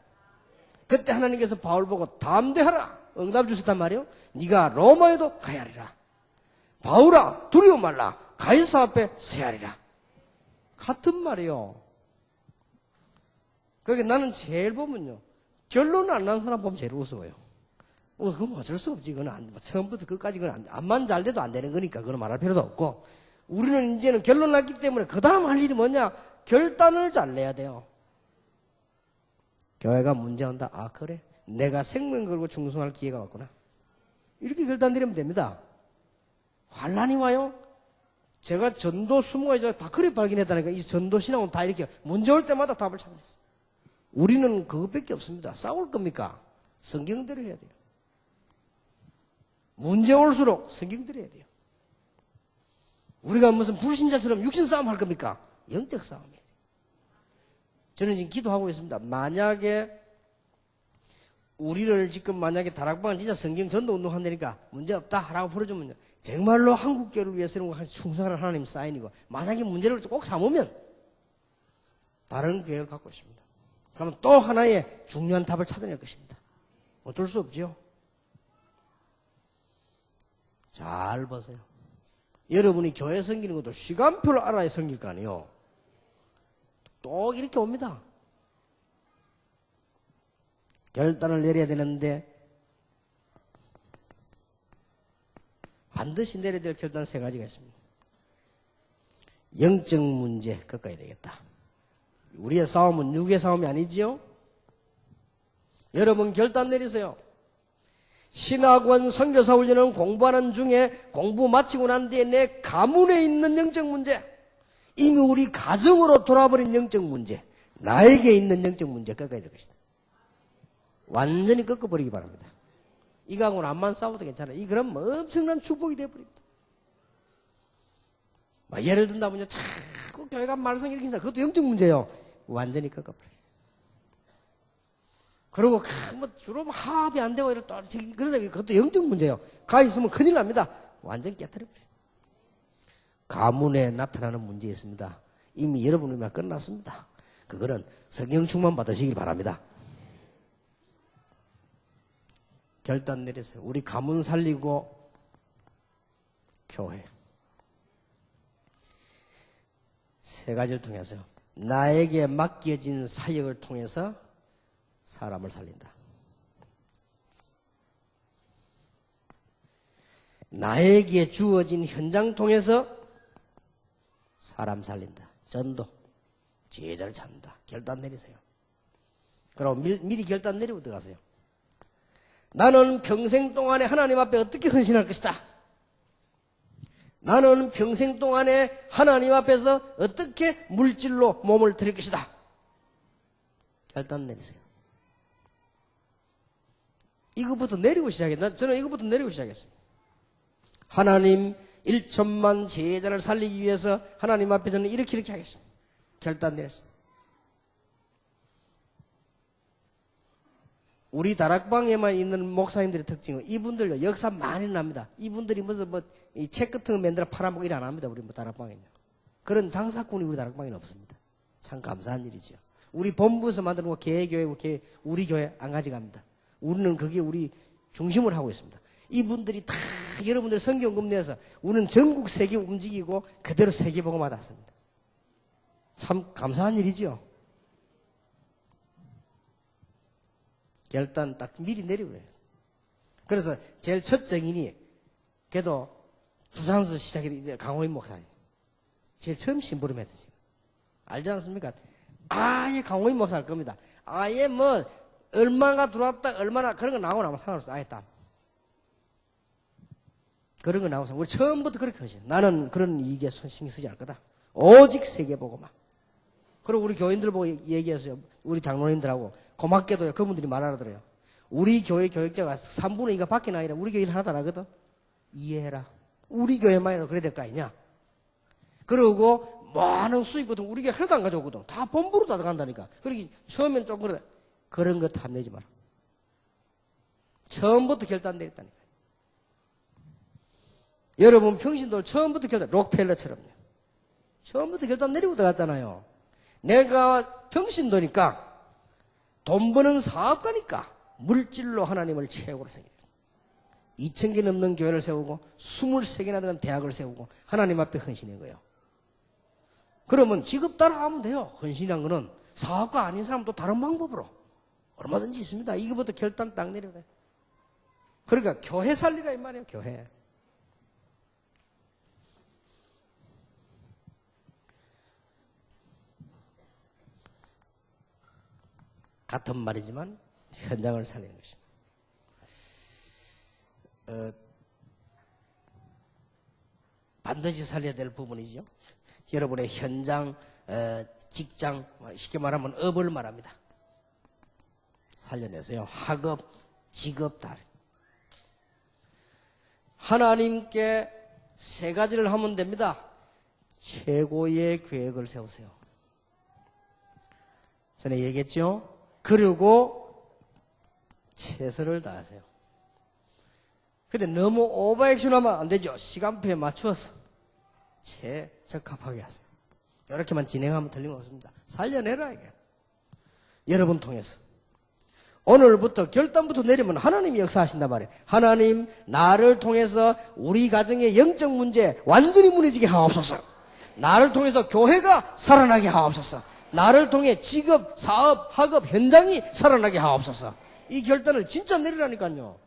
그때 하나님께서 바울 보고 담대하라 응답 주셨단 말이에요. 네가 로마에도 가야 하리라. 바울아 두려워 말라. 가이사 앞에 서야 하리라. 같은 말이에요. 그러니까 나는 제일 보면요, 결론 안 난 사람 보면 제일 우스워요. 그건 어쩔 수 없지. 그건 처음부터 끝까지 그건 암만 잘 돼도 안 되는 거니까 그건 말할 필요도 없고, 우리는 이제는 결론 났기 때문에 그 다음 할 일이 뭐냐? 결단을 잘 내야 돼요. 교회가 문제 온다. 아 그래? 내가 생명 걸고 충성할 기회가 왔구나. 이렇게 결단 내리면 됩니다. 환란이 와요? 제가 전도 20가지 다 그래 발견했다니까. 이 전도 신앙은 다 이렇게 문제 올 때마다 답을 찾아냈어요. 우리는 그것밖에 없습니다. 싸울 겁니까? 성경대로 해야 돼요. 문제 올수록 성경대로 해야 돼요. 우리가 무슨 불신자처럼 육신 싸움 할 겁니까? 영적 싸움이에요. 저는 지금 기도하고 있습니다. 만약에 우리를 지금 만약에 다락방은 진짜 성경 전도 운동 한다니까 문제 없다 하라고 풀어주면요, 정말로 한국교회를 위해서는 충성하는 하나님 사인이고, 만약에 문제를 꼭 삼으면 다른 교회를 갖고 있습니다. 그러면 또 하나의 중요한 답을 찾아낼 것입니다. 어쩔 수 없지요. 잘 보세요. 여러분이 교회 섬기는 것도 시간표를 알아야 섬길 거 아니에요. 또 이렇게 옵니다. 결단을 내려야 되는데 반드시 내려야 될 결단 3가지가 있습니다. 영적 문제 겪어야 되겠다. 우리의 싸움은 육의 싸움이 아니지요. 여러분 결단 내리세요. 신학원 선교사 훈련은 공부하는 중에 공부 마치고 난 뒤에 내 가문에 있는 영적 문제, 이미 우리 가정으로 돌아버린 영적 문제, 나에게 있는 영적 문제 꺾어야 될 것이다. 완전히 꺾어버리기 바랍니다. 이거하고는 암만 싸워도 괜찮아요. 이 그럼 엄청난 축복이 되어버립니다. 예를 든다면요, 자꾸 교회가 말썽 일으키는 사람, 그것도 영적 문제예요. 완전히 꺾어버려요. 그리고 주로 합이 안 되고 그러다 그것도 영적 문제예요. 가 있으면 큰일 납니다. 완전 깨뜨려버려요. 가문에 나타나는 문제 있습니다. 이미 여러분이면 끝났습니다. 그거는 성령 충만 받으시길 바랍니다. 결단 내리세요. 우리 가문 살리고 교회 3가지를 통해서 나에게 맡겨진 사역을 통해서 사람을 살린다. 나에게 주어진 현장 통해서 사람 살린다. 전도, 제자를 찾는다. 결단 내리세요. 그럼 미리 결단 내리고 들어가세요. 나는 평생 동안에 하나님 앞에 어떻게 헌신할 것이다. 나는 평생 동안에 하나님 앞에서 어떻게 물질로 몸을 드릴 것이다. 결단 내리세요. 이것부터 내리고 시작했다. 저는 이것부터 내리고 시작했습니다. 하나님 1천만 제자를 살리기 위해서 하나님 앞에 저는 이렇게 하겠습니다. 결단 내렸습니다. 우리 다락방에만 있는 목사님들의 특징은 이분들요, 역사 많이 납니다. 이분들이 무슨 이 책 같은 거 만들어 팔아먹고 일 안 합니다. 우리 다락방에는. 그런 장사꾼이 우리 다락방에는 없습니다. 참 감사한 일이죠. 우리 본부에서 만드는 거 개교회, 우리 교회 안 가져갑니다. 우리는 그게 우리 중심을 하고 있습니다. 이분들이 다 여러분들 성경금 내서 우리는 전국 세계 움직이고 그대로 세계복음 받았습니다. 참 감사한 일이죠. 결단 딱 미리 내리고 그래요. 그래서 제일 첫 정인이 그래도 부산에서 시작했던 강호인 목사님. 제일 처음 심부름했던 지금. 알지 않습니까? 아예 강호인 목사 할 겁니다. 아예 얼마가 들어왔다, 얼마나 그런 거 나오고 나면 상관없어. 아예 땀. 그런 거 나오고 우리 처음부터 그렇게 하시. 나는 그런 이익에 신경 쓰지 않을 거다. 오직 세계보고만. 그리고 우리 교인들 보고 얘기했어요. 우리 장로님들하고 고맙게도요. 그분들이 말하더래요. 우리 교회 교역자가 3분의 2가 밖에 나이라 우리 교회 일 하나도 안 하거든. 이해해라. 우리 교회만이라도 그래야 될 거 아니냐. 그리고 많은 수입 같은 우리 교회 하나도 안 가져오거든. 다 본부로 다 들어간다니까. 그러기 처음엔 좀 그런 거 탐내지 마라. 처음부터 결단 내렸다니까. 여러분 평신도 처음부터 결단, 록펠러처럼요. 처음부터 결단 내리고 들어갔잖아요. 내가 평신도니까 돈 버는 사업가니까 물질로 하나님을 최고로 생각해요. 2,000개 넘는 교회를 세우고 23개나 되는 대학을 세우고 하나님 앞에 헌신한 거예요. 그러면 직업 따라 하면 돼요. 헌신한 거는 사업가 아닌 사람도 다른 방법으로 얼마든지 있습니다. 이거부터 결단 딱 내려요. 그러니까 교회 살리라 이 말이에요. 교회. 같은 말이지만 현장을 살리는 것입니다. 반드시 살려야 될 부분이죠. 여러분의 현장, 직장, 쉽게 말하면 업을 말합니다. 살려내세요. 학업, 직업 다. 하나님께 세 가지를 하면 됩니다. 최고의 계획을 세우세요. 전에 얘기했죠? 그리고 최선을 다하세요. 근데 너무 오버액션하면 안 되죠. 시간표에 맞추어서 최적합하게 하세요. 이렇게만 진행하면 틀림없습니다. 살려내라 이게. 여러분 통해서. 오늘부터 결단부터 내리면 하나님이 역사하신단 말이에요. 하나님 나를 통해서 우리 가정의 영적 문제 완전히 무너지게 하옵소서. 나를 통해서 교회가 살아나게 하옵소서. 나를 통해 직업, 사업, 학업, 현장이 살아나게 하옵소서. 이 결단을 진짜 내리라니까요.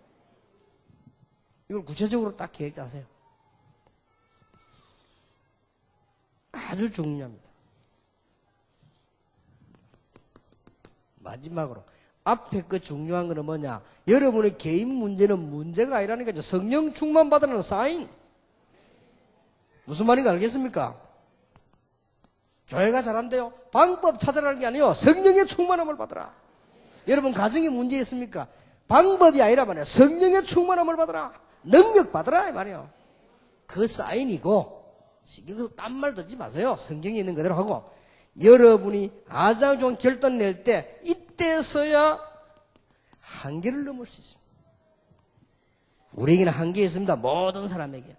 이걸 구체적으로 딱 계획 짜세요. 아주 중요합니다. 마지막으로 앞에 그 중요한 거는 뭐냐? 여러분의 개인 문제는 문제가 아니라니까요. 성령 충만 받으라는 사인. 무슨 말인지 알겠습니까? 교회가 잘한대요. 방법 찾아라는 게 아니에요. 성령의 충만함을 받으라. 여러분 가정에 문제 있습니까? 방법이 아니라 말이야. 성령의 충만함을 받으라. 능력 받으라 이 말이에요. 그 사인이고 이거 딴 말 듣지 마세요. 성경에 있는 그대로 하고 여러분이 가장 좋은 결단 낼 때 이때서야 한계를 넘을 수 있습니다. 우리에게는 한계 있습니다. 모든 사람에게.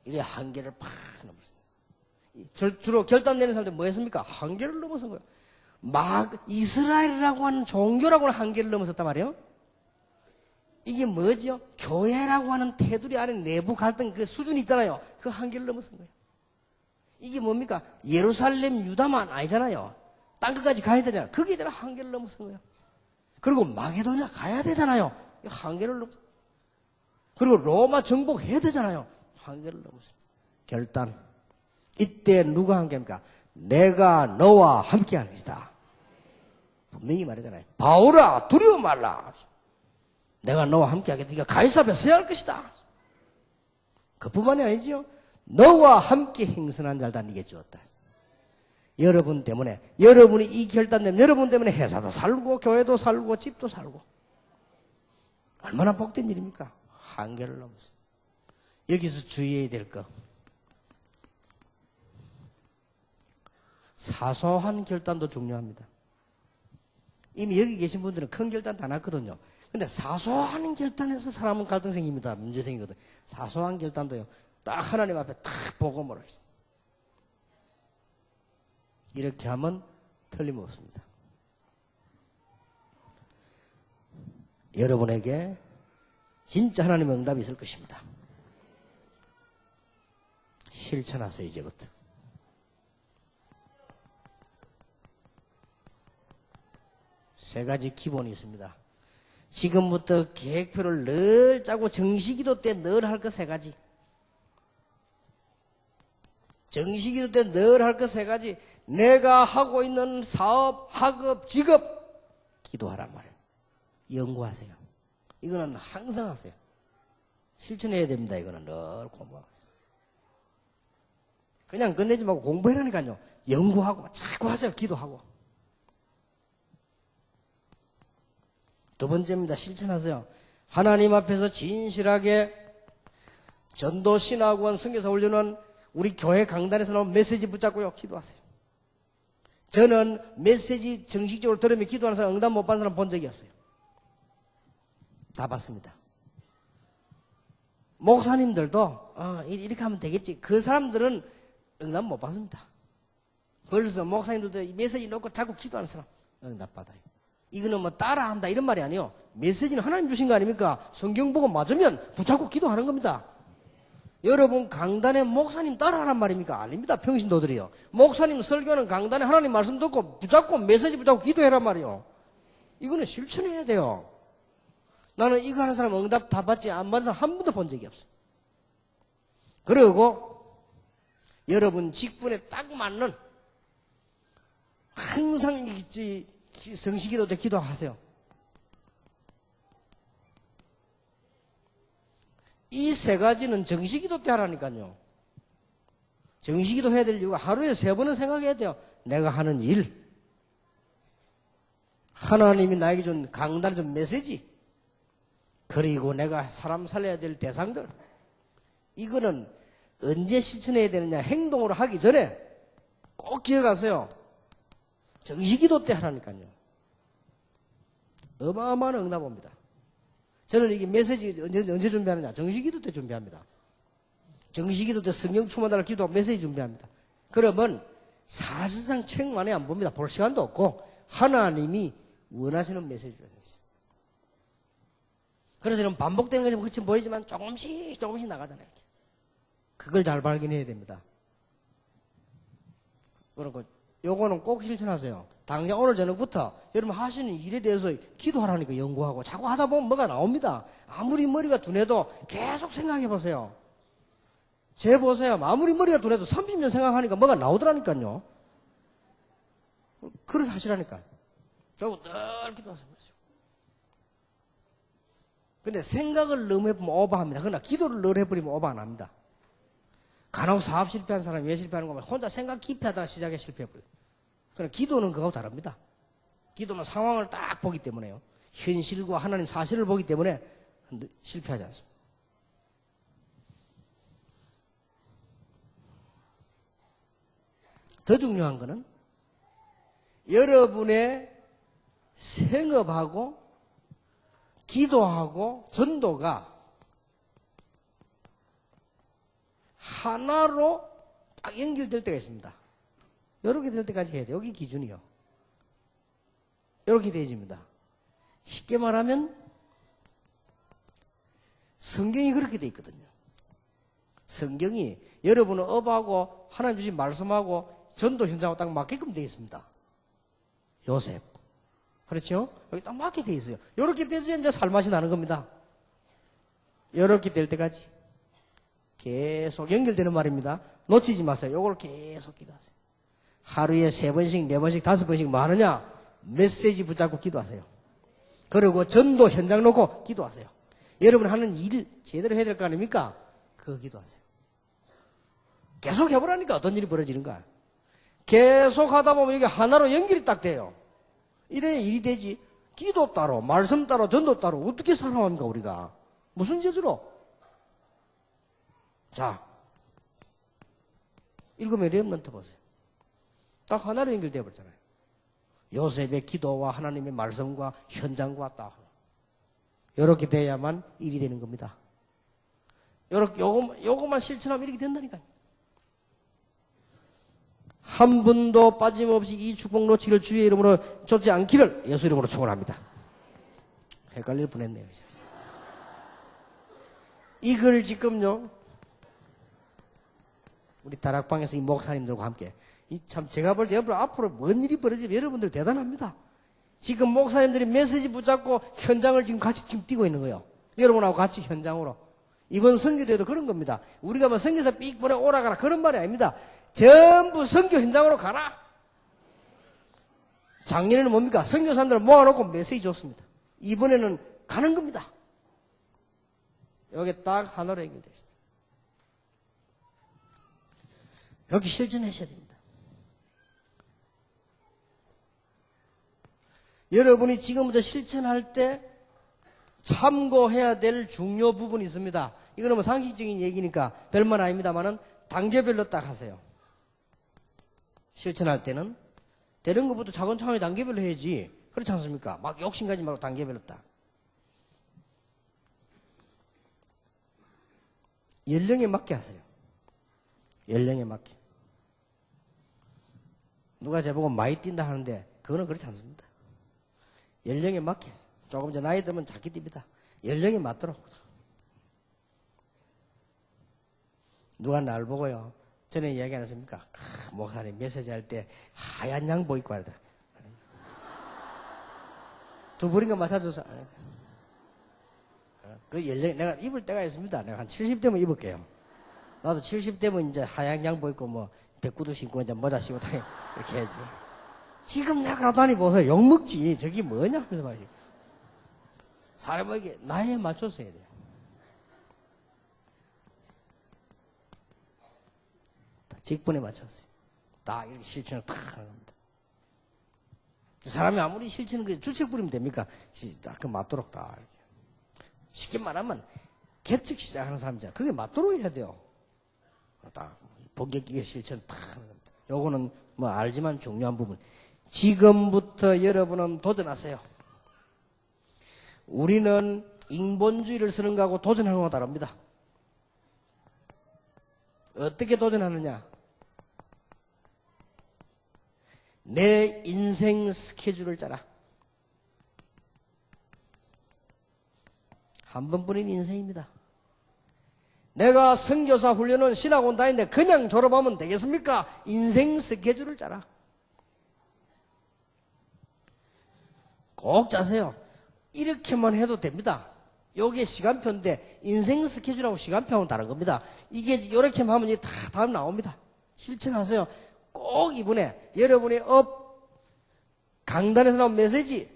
이래 한계를 팍 넘었습니다. 주로 결단 내는 사람들 뭐 했습니까? 한계를 넘어선 거예요. 막 이스라엘이라고 하는 종교라고 하는 한계를 넘어섰단 말이에요. 이게 뭐죠? 교회라고 하는 테두리 안에 내부 갈등 그 수준이 있잖아요. 그 한계를 넘어선 거예요. 이게 뭡니까? 예루살렘 유다만 아니잖아요. 딴 것까지 가야 되잖아요. 거기에 대한 한계를 넘어선 거예요. 그리고 마게도냐 가야 되잖아요. 한계를 넘어선 거예요. 그리고 로마 정복해야 되잖아요. 한계를 넘었습니다. 결단. 이때 누가 함께합니까? 내가 너와 함께하는 것이다. 분명히 말하잖아요. 바울아 두려워 말라. 내가 너와 함께하겠다. 가이사 앞에 서야 할 것이다. 그뿐만이 아니죠. 너와 함께 행선한 자를 네게 주었다. 여러분 때문에 여러분이 이 결단되면 여러분 때문에 회사도 살고 교회도 살고 집도 살고 얼마나 복된 일입니까? 한계를 넘었어. 여기서 주의해야 될 거. 사소한 결단도 중요합니다. 이미 여기 계신 분들은 큰 결단 다 났거든요. 근데 사소한 결단에서 사람은 갈등 생깁니다. 문제 생기거든. 사소한 결단도요. 딱 하나님 앞에 딱 보고 뭐라 했어요. 이렇게 하면 틀림없습니다. 여러분에게 진짜 하나님의 응답이 있을 것입니다. 실천하세요, 이제부터. 세 가지 기본이 있습니다. 지금부터 계획표를 늘 짜고 정시기도 때 늘 할 것 세 가지. 정시기도 때 늘 할 것 세 가지. 내가 하고 있는 사업, 학업, 직업 기도하란 말이에요. 연구하세요. 이거는 항상 하세요. 실천해야 됩니다. 이거는 늘 공부하고. 그냥 끝내지 말고 공부해라니까요. 연구하고 자꾸 하세요. 기도하고. 두 번째입니다. 실천하세요. 하나님 앞에서 진실하게 전도신학원 선교사 훈련은 우리 교회 강단에서 나온 메시지 붙잡고요. 기도하세요. 저는 메시지 정식적으로 들으면 기도하는 사람 응답 못 받는 사람 본 적이 없어요. 다 봤습니다. 목사님들도 이렇게 하면 되겠지. 그 사람들은 응답 못 받습니다. 벌써 목사님들도 이 메시지 놓고 자꾸 기도하는 사람 응답 받아요. 이거는 뭐 따라한다 이런 말이 아니에요. 메시지는 하나님 주신 거 아닙니까? 성경 보고 맞으면 붙잡고 기도하는 겁니다. 여러분 강단에 목사님 따라하란 말입니까? 아닙니다. 평신도들이요. 목사님 설교는 강단에 하나님 말씀 듣고 붙잡고 메시지 붙잡고 기도해란 말이요. 이거는 실천해야 돼요. 나는 이거 하는 사람 응답 다 받지 안 받는 사람 한 번도 본 적이 없어요. 그리고 여러분 직분에 딱 맞는 항상 성시기도 때 기도하세요. 이 세 가지는 정시기도 때 하라니까요. 정시기도 해야 될 이유가 하루에 3번은 생각해야 돼요. 내가 하는 일, 하나님이 나에게 준 강단 준 메시지, 그리고 내가 사람 살려야 될 대상들. 이거는 언제 실천해야 되느냐, 행동으로 하기 전에 꼭 기억하세요. 정시기도 때 하라니까요. 어마어마한 응답 옵니다. 저는 이게 메시지 언제 준비하느냐? 정시기도 때 준비합니다. 정시기도 때 성령 충만하라 기도하고 메시지 준비합니다. 그러면 사실상 책만에 안 봅니다. 볼 시간도 없고 하나님이 원하시는 메시지가 있어요. 그래서 이런 반복되는 것이 그렇지 보이지만 조금씩 나가잖아요. 그걸 잘 발견해야 됩니다. 그리고 요거는 꼭 실천하세요. 당장 오늘 저녁부터 여러분 하시는 일에 대해서 기도하라니까 연구하고 자꾸 하다 보면 뭐가 나옵니다. 아무리 머리가 둔해도 계속 생각해 보세요. 제 보세요. 아무리 머리가 둔해도 30년 생각하니까 뭐가 나오더라니까요. 그렇게 하시라니까요. 결국 늘 기도하세요. 근데 생각을 너무 해보면 오버합니다. 그러나 기도를 늘 해버리면 오버 안 합니다. 간혹 사업 실패한 사람이 왜 실패하는 거면 혼자 생각 깊이 하다가 시작에 실패해버려요. 그러나 기도는 그거하고 다릅니다. 기도는 상황을 딱 보기 때문에요. 현실과 하나님 사실을 보기 때문에 실패하지 않습니다. 더 중요한 거는 여러분의 생업하고 기도하고 전도가 하나로 딱 연결될 때가 있습니다. 이렇게 될 때까지 해야 돼요. 여기 기준이요. 이렇게 되어집니다. 쉽게 말하면 성경이 그렇게 돼 있거든요. 성경이 여러분은 업하고 하나님 주신 말씀하고 전도 현장하고 딱 맞게끔 되어 있습니다. 요셉. 그렇죠? 여기 딱 맞게 되어 있어요. 이렇게 돼서 이제 살맛이 나는 겁니다. 이렇게 될 때까지 계속 연결되는 말입니다. 놓치지 마세요. 요걸 계속 기도하세요. 하루에 3번씩, 4번씩, 5번씩 뭐 하느냐? 메시지 붙잡고 기도하세요. 그리고 전도 현장 놓고 기도하세요. 여러분 하는 일 제대로 해야 될 거 아닙니까? 그거 기도하세요. 계속 해보라니까 어떤 일이 벌어지는가. 계속 하다 보면 이게 하나로 연결이 딱 돼요. 이래야 일이 되지. 기도 따로, 말씀 따로, 전도 따로 어떻게 살아갑니까 우리가? 무슨 재주로? 자, 읽으면 렘넌트 보세요. 딱 하나로 연결되어 버렸잖아요. 요셉의 기도와 하나님의 말씀과 현장과 딱 이렇게 돼야만 일이 되는 겁니다. 요것만 실천하면 이렇게 된다니까요. 한 분도 빠짐없이 이 축복 놓치기를 주의 이름으로 쫓지 않기를 예수 이름으로 축원합니다. 헷갈릴 뻔했네요. 이걸 지금요 우리 다락방에서 이 목사님들과 함께 참 제가 볼 때 여러분 앞으로 뭔 일이 벌어지면 여러분들 대단합니다. 지금 목사님들이 메시지 붙잡고 현장을 지금 같이 지금 뛰고 있는 거예요. 여러분하고 같이 현장으로. 이번 선교대도 그런 겁니다. 우리가 뭐 선교사 삑 보내 오라가라 그런 말이 아닙니다. 전부 선교 현장으로 가라. 작년에는 뭡니까? 선교사람들을 모아놓고 메시지 줬습니다. 이번에는 가는 겁니다. 여기 딱 하나로 연결되어 있습니다. 여기 실천하셔야 됩니다. 여러분이 지금부터 실천할 때 참고해야 될 중요 부분이 있습니다. 이거는 뭐 상식적인 얘기니까 별말 아닙니다만은 단계별로 딱 하세요. 실천할 때는 되는 것부터 차근차근히 단계별로 해야지. 그렇지 않습니까? 막 욕심가지 말고 단계별로 딱. 연령에 맞게 하세요. 연령에 맞게. 누가 제보고 많이 뛴다 하는데 그거는 그렇지 않습니다. 연령에 맞게 조금 이제 나이 들면 작게 뜁니다. 연령에 맞도록. 누가 날 보고요. 전에 이야기 안 했습니까? 목사님 메시지 할 때 하얀 양복 입고 하다. 두 벌인가 맞춰줘서. 그 연령, 내가 입을 때가 있습니다. 내가 한 70대면 입을게요. 나도 70대면 이제 하얀 양복 입고 뭐, 백구두 신고 이제 모자 씌고 다니, 이렇게 해야지. 지금 내가 그러다니 보세요. 욕먹지. 저기 뭐냐? 하면서 말이지. 사람에게 나이에 맞춰서 해야 돼요. 직분에 맞췄어요. 딱 이렇게 실천을 딱 하는 겁니다. 사람이 아무리 실천은 그 주책 부리면 됩니까? 딱 그 맞도록 딱 이렇게. 쉽게 말하면 개척 시작하는 사람이잖아. 그게 맞도록 해야 돼요. 딱 본격적인 실천 딱 하는 겁니다. 요거는 뭐 알지만 중요한 부분. 지금부터 여러분은 도전하세요. 우리는 인본주의를 쓰는 거하고 도전하는 거하고 다릅니다. 어떻게 도전하느냐? 내 인생 스케줄을 짜라. 한 번뿐인 인생입니다. 내가 선교사 훈련은 신학원 다니는데 그냥 졸업하면 되겠습니까? 인생 스케줄을 짜라. 꼭 짜세요. 이렇게만 해도 됩니다. 요게 시간표인데 인생 스케줄하고 시간표하고는 다른 겁니다. 이게 이렇게만 하면 다 다음 나옵니다. 실천하세요. 꼭 이번에 여러분의 강단에서 나온 메시지,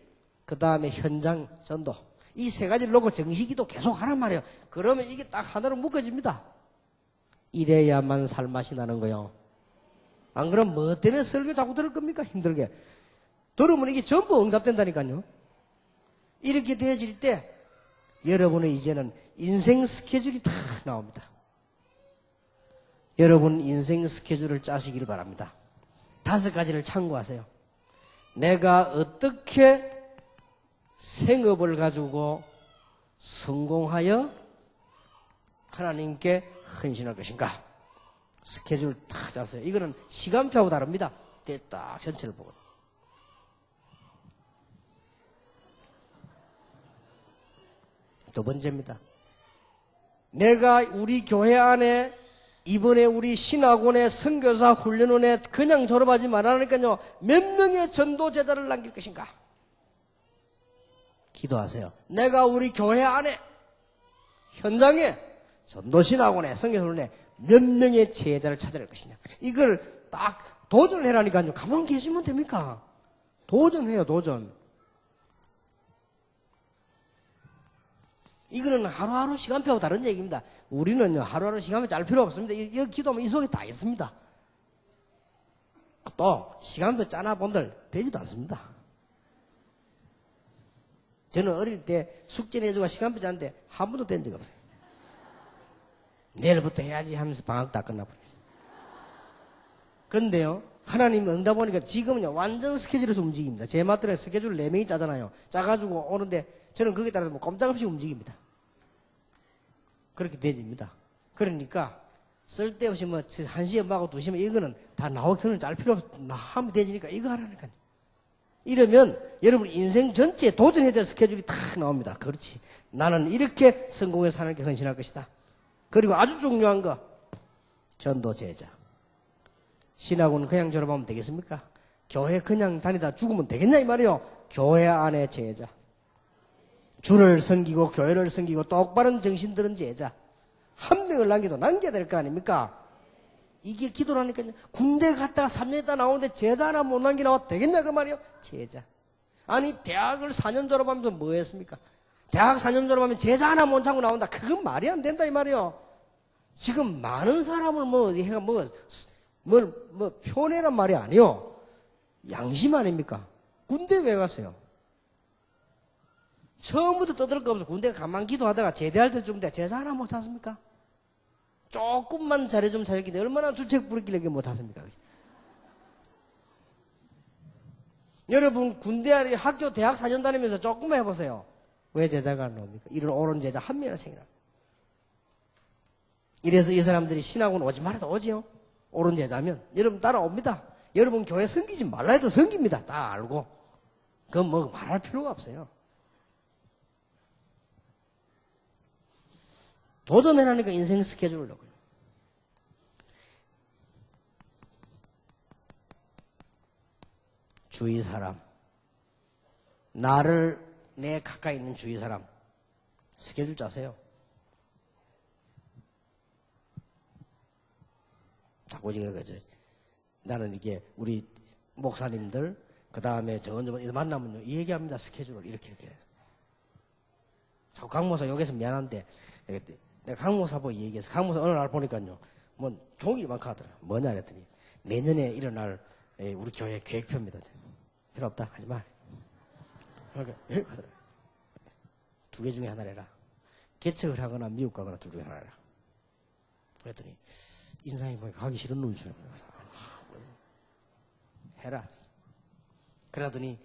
그 다음에 현장 전도, 이 세 가지를 놓고 정식기도 계속 하란 말이에요. 그러면 이게 딱 하나로 묶어집니다. 이래야만 살맛이 나는 거요. 안 그러면 뭐 때문에 설교 자꾸 들을 겁니까? 힘들게. 들으면 이게 전부 응답된다니까요. 이렇게 되어질 때 여러분은 이제는 인생 스케줄이 다 나옵니다. 여러분 인생 스케줄을 짜시기를 바랍니다. 5가지를 참고하세요. 내가 어떻게 생업을 가지고 성공하여 하나님께 헌신할 것인가? 스케줄 딱 짜세요. 이거는 시간표하고 다릅니다. 때 딱 전체를 보고. 두 번째입니다. 내가 우리 교회 안에 이번에 우리 신학원의 선교사 훈련원에 그냥 졸업하지 말라니까요. 몇 명의 전도 제자를 남길 것인가? 기도하세요. 내가 우리 교회 안에 현장에 전도 신학원에 선교사 훈련에 몇 명의 제자를 찾아낼 것이냐? 이걸 딱 도전을 해라니까요. 가만히 계시면 됩니까? 도전해요, 도전. 이거는 하루하루 시간표하고 다른 얘기입니다. 우리는요, 하루하루 시간표 짤 필요 없습니다. 여기 기도하면 이 속에 다 있습니다. 또, 시간표 짜나 본들 되지도 않습니다. 저는 어릴 때 숙제 내주고 시간표 짰는데 한 번도 된 적 없어요. 내일부터 해야지 하면서 방학 다 끝나버려요. 그런데요, 하나님이 응답 오니까 지금은요, 완전 스케줄에서 움직입니다. 제 맛대로 스케줄 4명이 짜잖아요. 짜가지고 오는데 저는 거기에 따라서 뭐 꼼짝없이 움직입니다. 그렇게 되집니다. 그러니까 쓸데없이 뭐 1시에 엄마하고 2시면 이거는 다 나오기는 짤 필요 없어. 하면 되지니까 이거 하라니까요. 이러면 여러분 인생 전체에 도전해야 될 스케줄이 다 나옵니다. 그렇지. 나는 이렇게 성공해서 하나님께 헌신할 것이다. 그리고 아주 중요한 거, 전도 제자. 신학원은 그냥 졸업하면 되겠습니까? 교회 그냥 다니다 죽으면 되겠냐 이 말이요. 교회 안에 제자. 주를 섬기고 교회를 섬기고 똑바른 정신 들은 제자. 한 명을 남겨야 될 거 아닙니까? 이게 기도라니까요. 군대 갔다가 3년 있다 나오는데 제자 하나 못 남기나 되겠냐 그 말이요. 제자. 아니 대학을 4년 졸업하면서 뭐 했습니까? 대학 4년 졸업하면 제자 하나 못 찾고 나온다. 그건 말이 안 된다 이 말이요. 지금 많은 사람을 표내란 말이 아니요. 양심 아닙니까? 군대 왜 갔어요? 처음부터 떠들 거 없어. 군대 가만 기도하다가 제대할 때쯤 돼 제사 하나 못 하십니까? 조금만 잘해주면 잘했는데 얼마나 주책 부리길래 못 하십니까? 여러분 군대 학교 대학 4년 다니면서 조금만 해보세요. 왜 제자가 안 나옵니까? 이런 옳은 제자 한 명이나 생겨납니다. 이래서 이 사람들이 신학원 오지 말아도 오지요. 옳은 제자면 여러분 따라옵니다. 여러분 교회 섬기지 말라 해도 섬깁니다. 다 알고. 그건 뭐 말할 필요가 없어요. 도전해라니까 인생 스케줄을 넣고요. 주위 사람, 나를 내 가까이 있는 주위 사람 스케줄 짜세요. 자꾸 지금 나는 이게 우리 목사님들 그 다음에 저건 만나면 이 얘기합니다. 스케줄을 이렇게. 자꾸 강 목사 여기서 미안한데 내가 강 목사 보고 얘기해서 강 목사 어느 날 보니까요. 뭐 종일이 많고 하더라. 뭐냐 그랬더니 내년에 일어날 우리 교회 계획표입니다. 필요 없다. 하지 마. 그러니까 하더라. 두 개 중에 하나를 해라. 개척을 하거나 미국 가거나 둘 중에 하나를 해라. 그랬더니 인상이 보니까 가기 싫은 놈이 주는 거야. 해라. 그러더니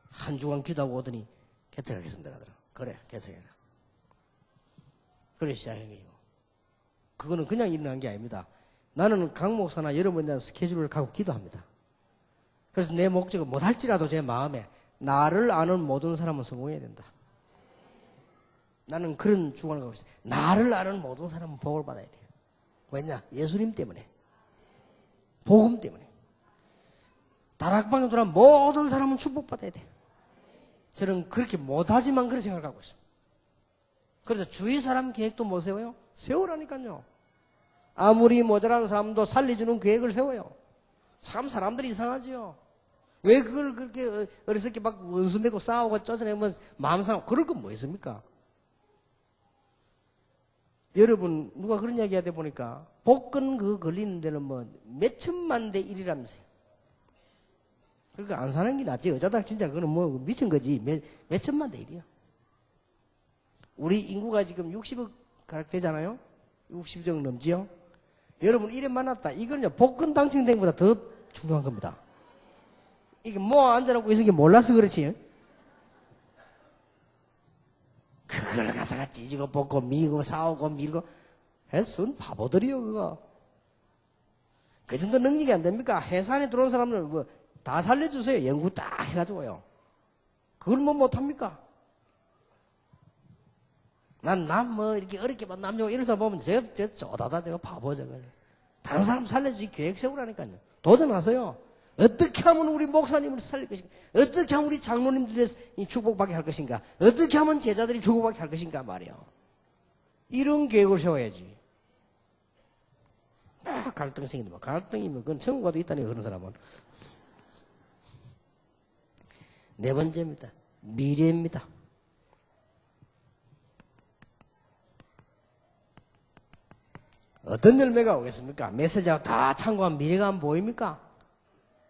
한 주간 기도하고 오더니 개척하겠습니다. 하더라. 그래, 개척해라. 그래 시작한 거예요. 그거는 그냥 일어난 게 아닙니다. 나는 강 목사나 여러분에 대한 스케줄을 갖고 기도합니다. 그래서 내 목적은 못할지라도 제 마음에 나를 아는 모든 사람은 성공해야 된다. 나는 그런 주관을 갖고 있어요. 나를 아는 모든 사람은 복을 받아야 돼요. 왜냐? 예수님 때문에. 복음 때문에. 다락방에 들어간 모든 사람은 축복받아야 돼요. 저는 그렇게 못하지만 그런 생각을 갖고 있습니다. 그래서 주위 사람 계획도 못 세워요? 세우라니까요. 아무리 모자란 사람도 살려주는 계획을 세워요. 참 사람들이 이상하지요. 왜 그걸 그렇게 어리석게 막 원수 맺고 싸우고 쫓아내면 마음 상하고 그럴 건 뭐 있습니까? 여러분 누가 그런 이야기 하다 보니까 복권 그거 걸리는 데는 뭐 몇천만 대 1이라면서요. 그러니까 안 사는 게 낫지. 여자다 진짜 그거는 뭐 미친 거지. 몇천만 대 1이야. 우리 인구가 지금 60억 가량 되잖아요. 60억 넘지요. 여러분 이래 만났다. 이거는요 복권 당첨된 것보다 더 중요한 겁니다. 이게 모아 앉아놓고 있는 게 몰라서 그렇지. 그걸 갖다가 찢고 뽑고 미고 싸우고 밀고 해순 바보들이요 그거. 그 정도 능력이 안 됩니까? 해산에 들어온 사람들 뭐 다 살려주세요. 연구 딱 해가지고요. 그걸 뭐 못합니까? 난 뭐 이렇게 어렵게만 남녀 이런 사람 보면 저 쪼다다 저거 바보 저거. 다른 사람 살려주기 계획 세우라니까요. 도전하세요. 어떻게 하면 우리 목사님을 살릴 것인가? 어떻게 하면 우리 장로님들의 축복받게 할 것인가? 어떻게 하면 제자들이 축복받게 할 것인가 말이요. 이런 계획을 세워야지. 갈등 생긴다. 갈등이면 그건 천국 가도 있다니 그런 사람은. 네 번째입니다. 미래입니다. 어떤 열매가 오겠습니까? 메시지하고 다 참고한 미래가 안 보입니까?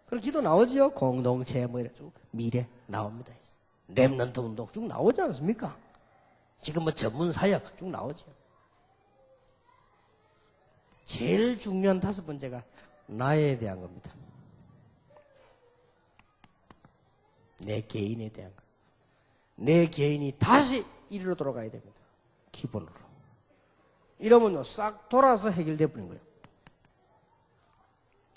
그런 기도 나오지요? 공동체 뭐 이래 쭉 미래 나옵니다. 렘넌트 운동 쭉 나오지 않습니까? 지금 뭐 전문 사역 쭉 나오죠. 제일 중요한 다섯 번째가 나에 대한 겁니다. 내 개인에 대한 것. 내 개인이 다시 이리로 돌아가야 됩니다. 기본으로. 이러면요 싹 돌아서 해결돼 버린 거예요.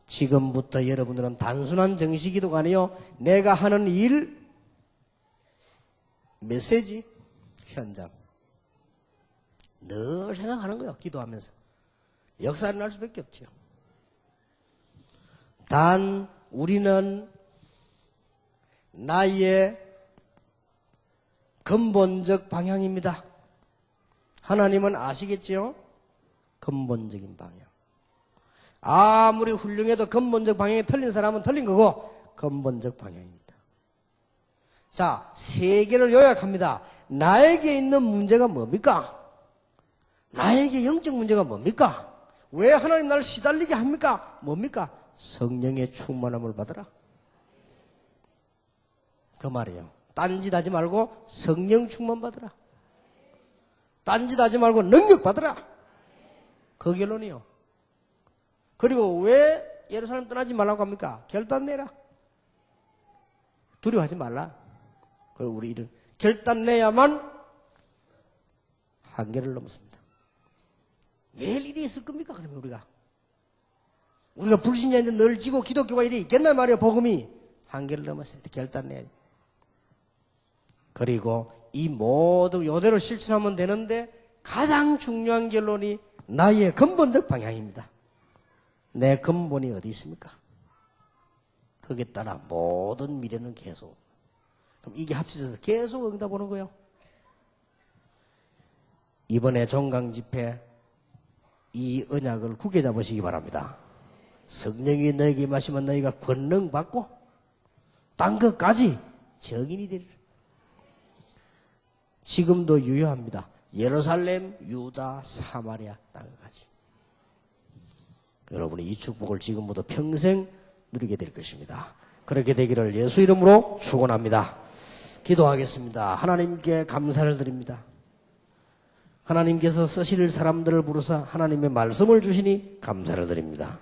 지금부터 여러분들은 단순한 정식기도가 아니요 내가 하는 일, 메시지, 현장 늘 생각하는 거예요. 기도하면서 역사를 날 수밖에 없죠. 단 우리는 나의 근본적 방향입니다. 하나님은 아시겠지요? 근본적인 방향. 아무리 훌륭해도 근본적 방향이 틀린 사람은 틀린 거고 근본적 방향입니다. 자, 세 개를 요약합니다. 나에게 있는 문제가 뭡니까? 나에게 영적 문제가 뭡니까? 왜 하나님 나를 시달리게 합니까? 뭡니까? 성령의 충만함을 받으라. 그 말이에요. 딴짓하지 말고 성령 충만 받으라. 딴짓하지 말고 능력 받으라. 그 결론이요. 그리고 왜 예루살렘 떠나지 말라고 합니까? 결단 내라. 두려워하지 말라. 그리고 우리 이런 결단 내야만 한계를 넘습니다. 매일 일이 있을 겁니까? 그러면 우리가 우리가 불신자인데 늘 지고 기독교가 이래 있겠나 말이야. 복음이 한계를 넘었어야 돼. 결단내야 돼. 그리고 이 모든 요대로 실천하면 되는데 가장 중요한 결론이 나의 근본적 방향입니다. 내 근본이 어디 있습니까? 거기에 따라 모든 미래는 계속. 그럼 이게 합쳐져서 계속 응답 오는 거예요. 이번에 종강 집회 이 언약을 굳게 잡으시기 바랍니다. 성령이 너에게 임하시면 너희가 권능 받고 딴 것까지 적인이 되리라. 지금도 유효합니다. 예루살렘, 유다, 사마리아 딴 것까지. 여러분이 이 축복을 지금부터 평생 누리게 될 것입니다. 그렇게 되기를 예수 이름으로 축원합니다. 기도하겠습니다. 하나님께 감사를 드립니다. 하나님께서 쓰실 사람들을 부르사 하나님의 말씀을 주시니 감사를 드립니다.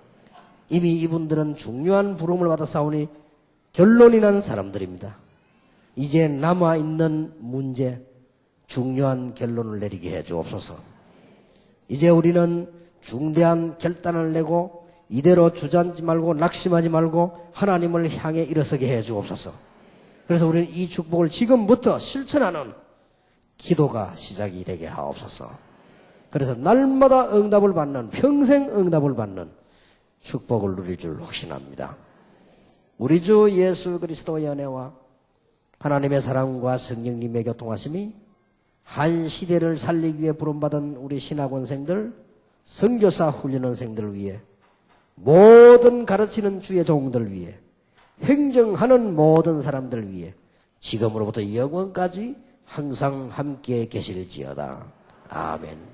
이미 이분들은 중요한 부름을 받아 싸우니 결론이 난 사람들입니다. 이제 남아있는 문제, 중요한 결론을 내리게 해 주옵소서. 이제 우리는 중대한 결단을 내고 이대로 주저앉지 말고 낙심하지 말고 하나님을 향해 일어서게 해 주옵소서. 그래서 우리는 이 축복을 지금부터 실천하는 기도가 시작이 되게 하옵소서. 그래서 날마다 응답을 받는, 평생 응답을 받는 축복을 누릴 줄 확신합니다. 우리 주 예수 그리스도의 은혜와 하나님의 사랑과 성령님의 교통하심이 한 시대를 살리기 위해 부름받은 우리 신학원생들, 선교사 훈련원생들을 위해, 모든 가르치는 주의 종들 위해, 행정하는 모든 사람들 위해 지금으로부터 영원까지 항상 함께 계실지어다. 아멘.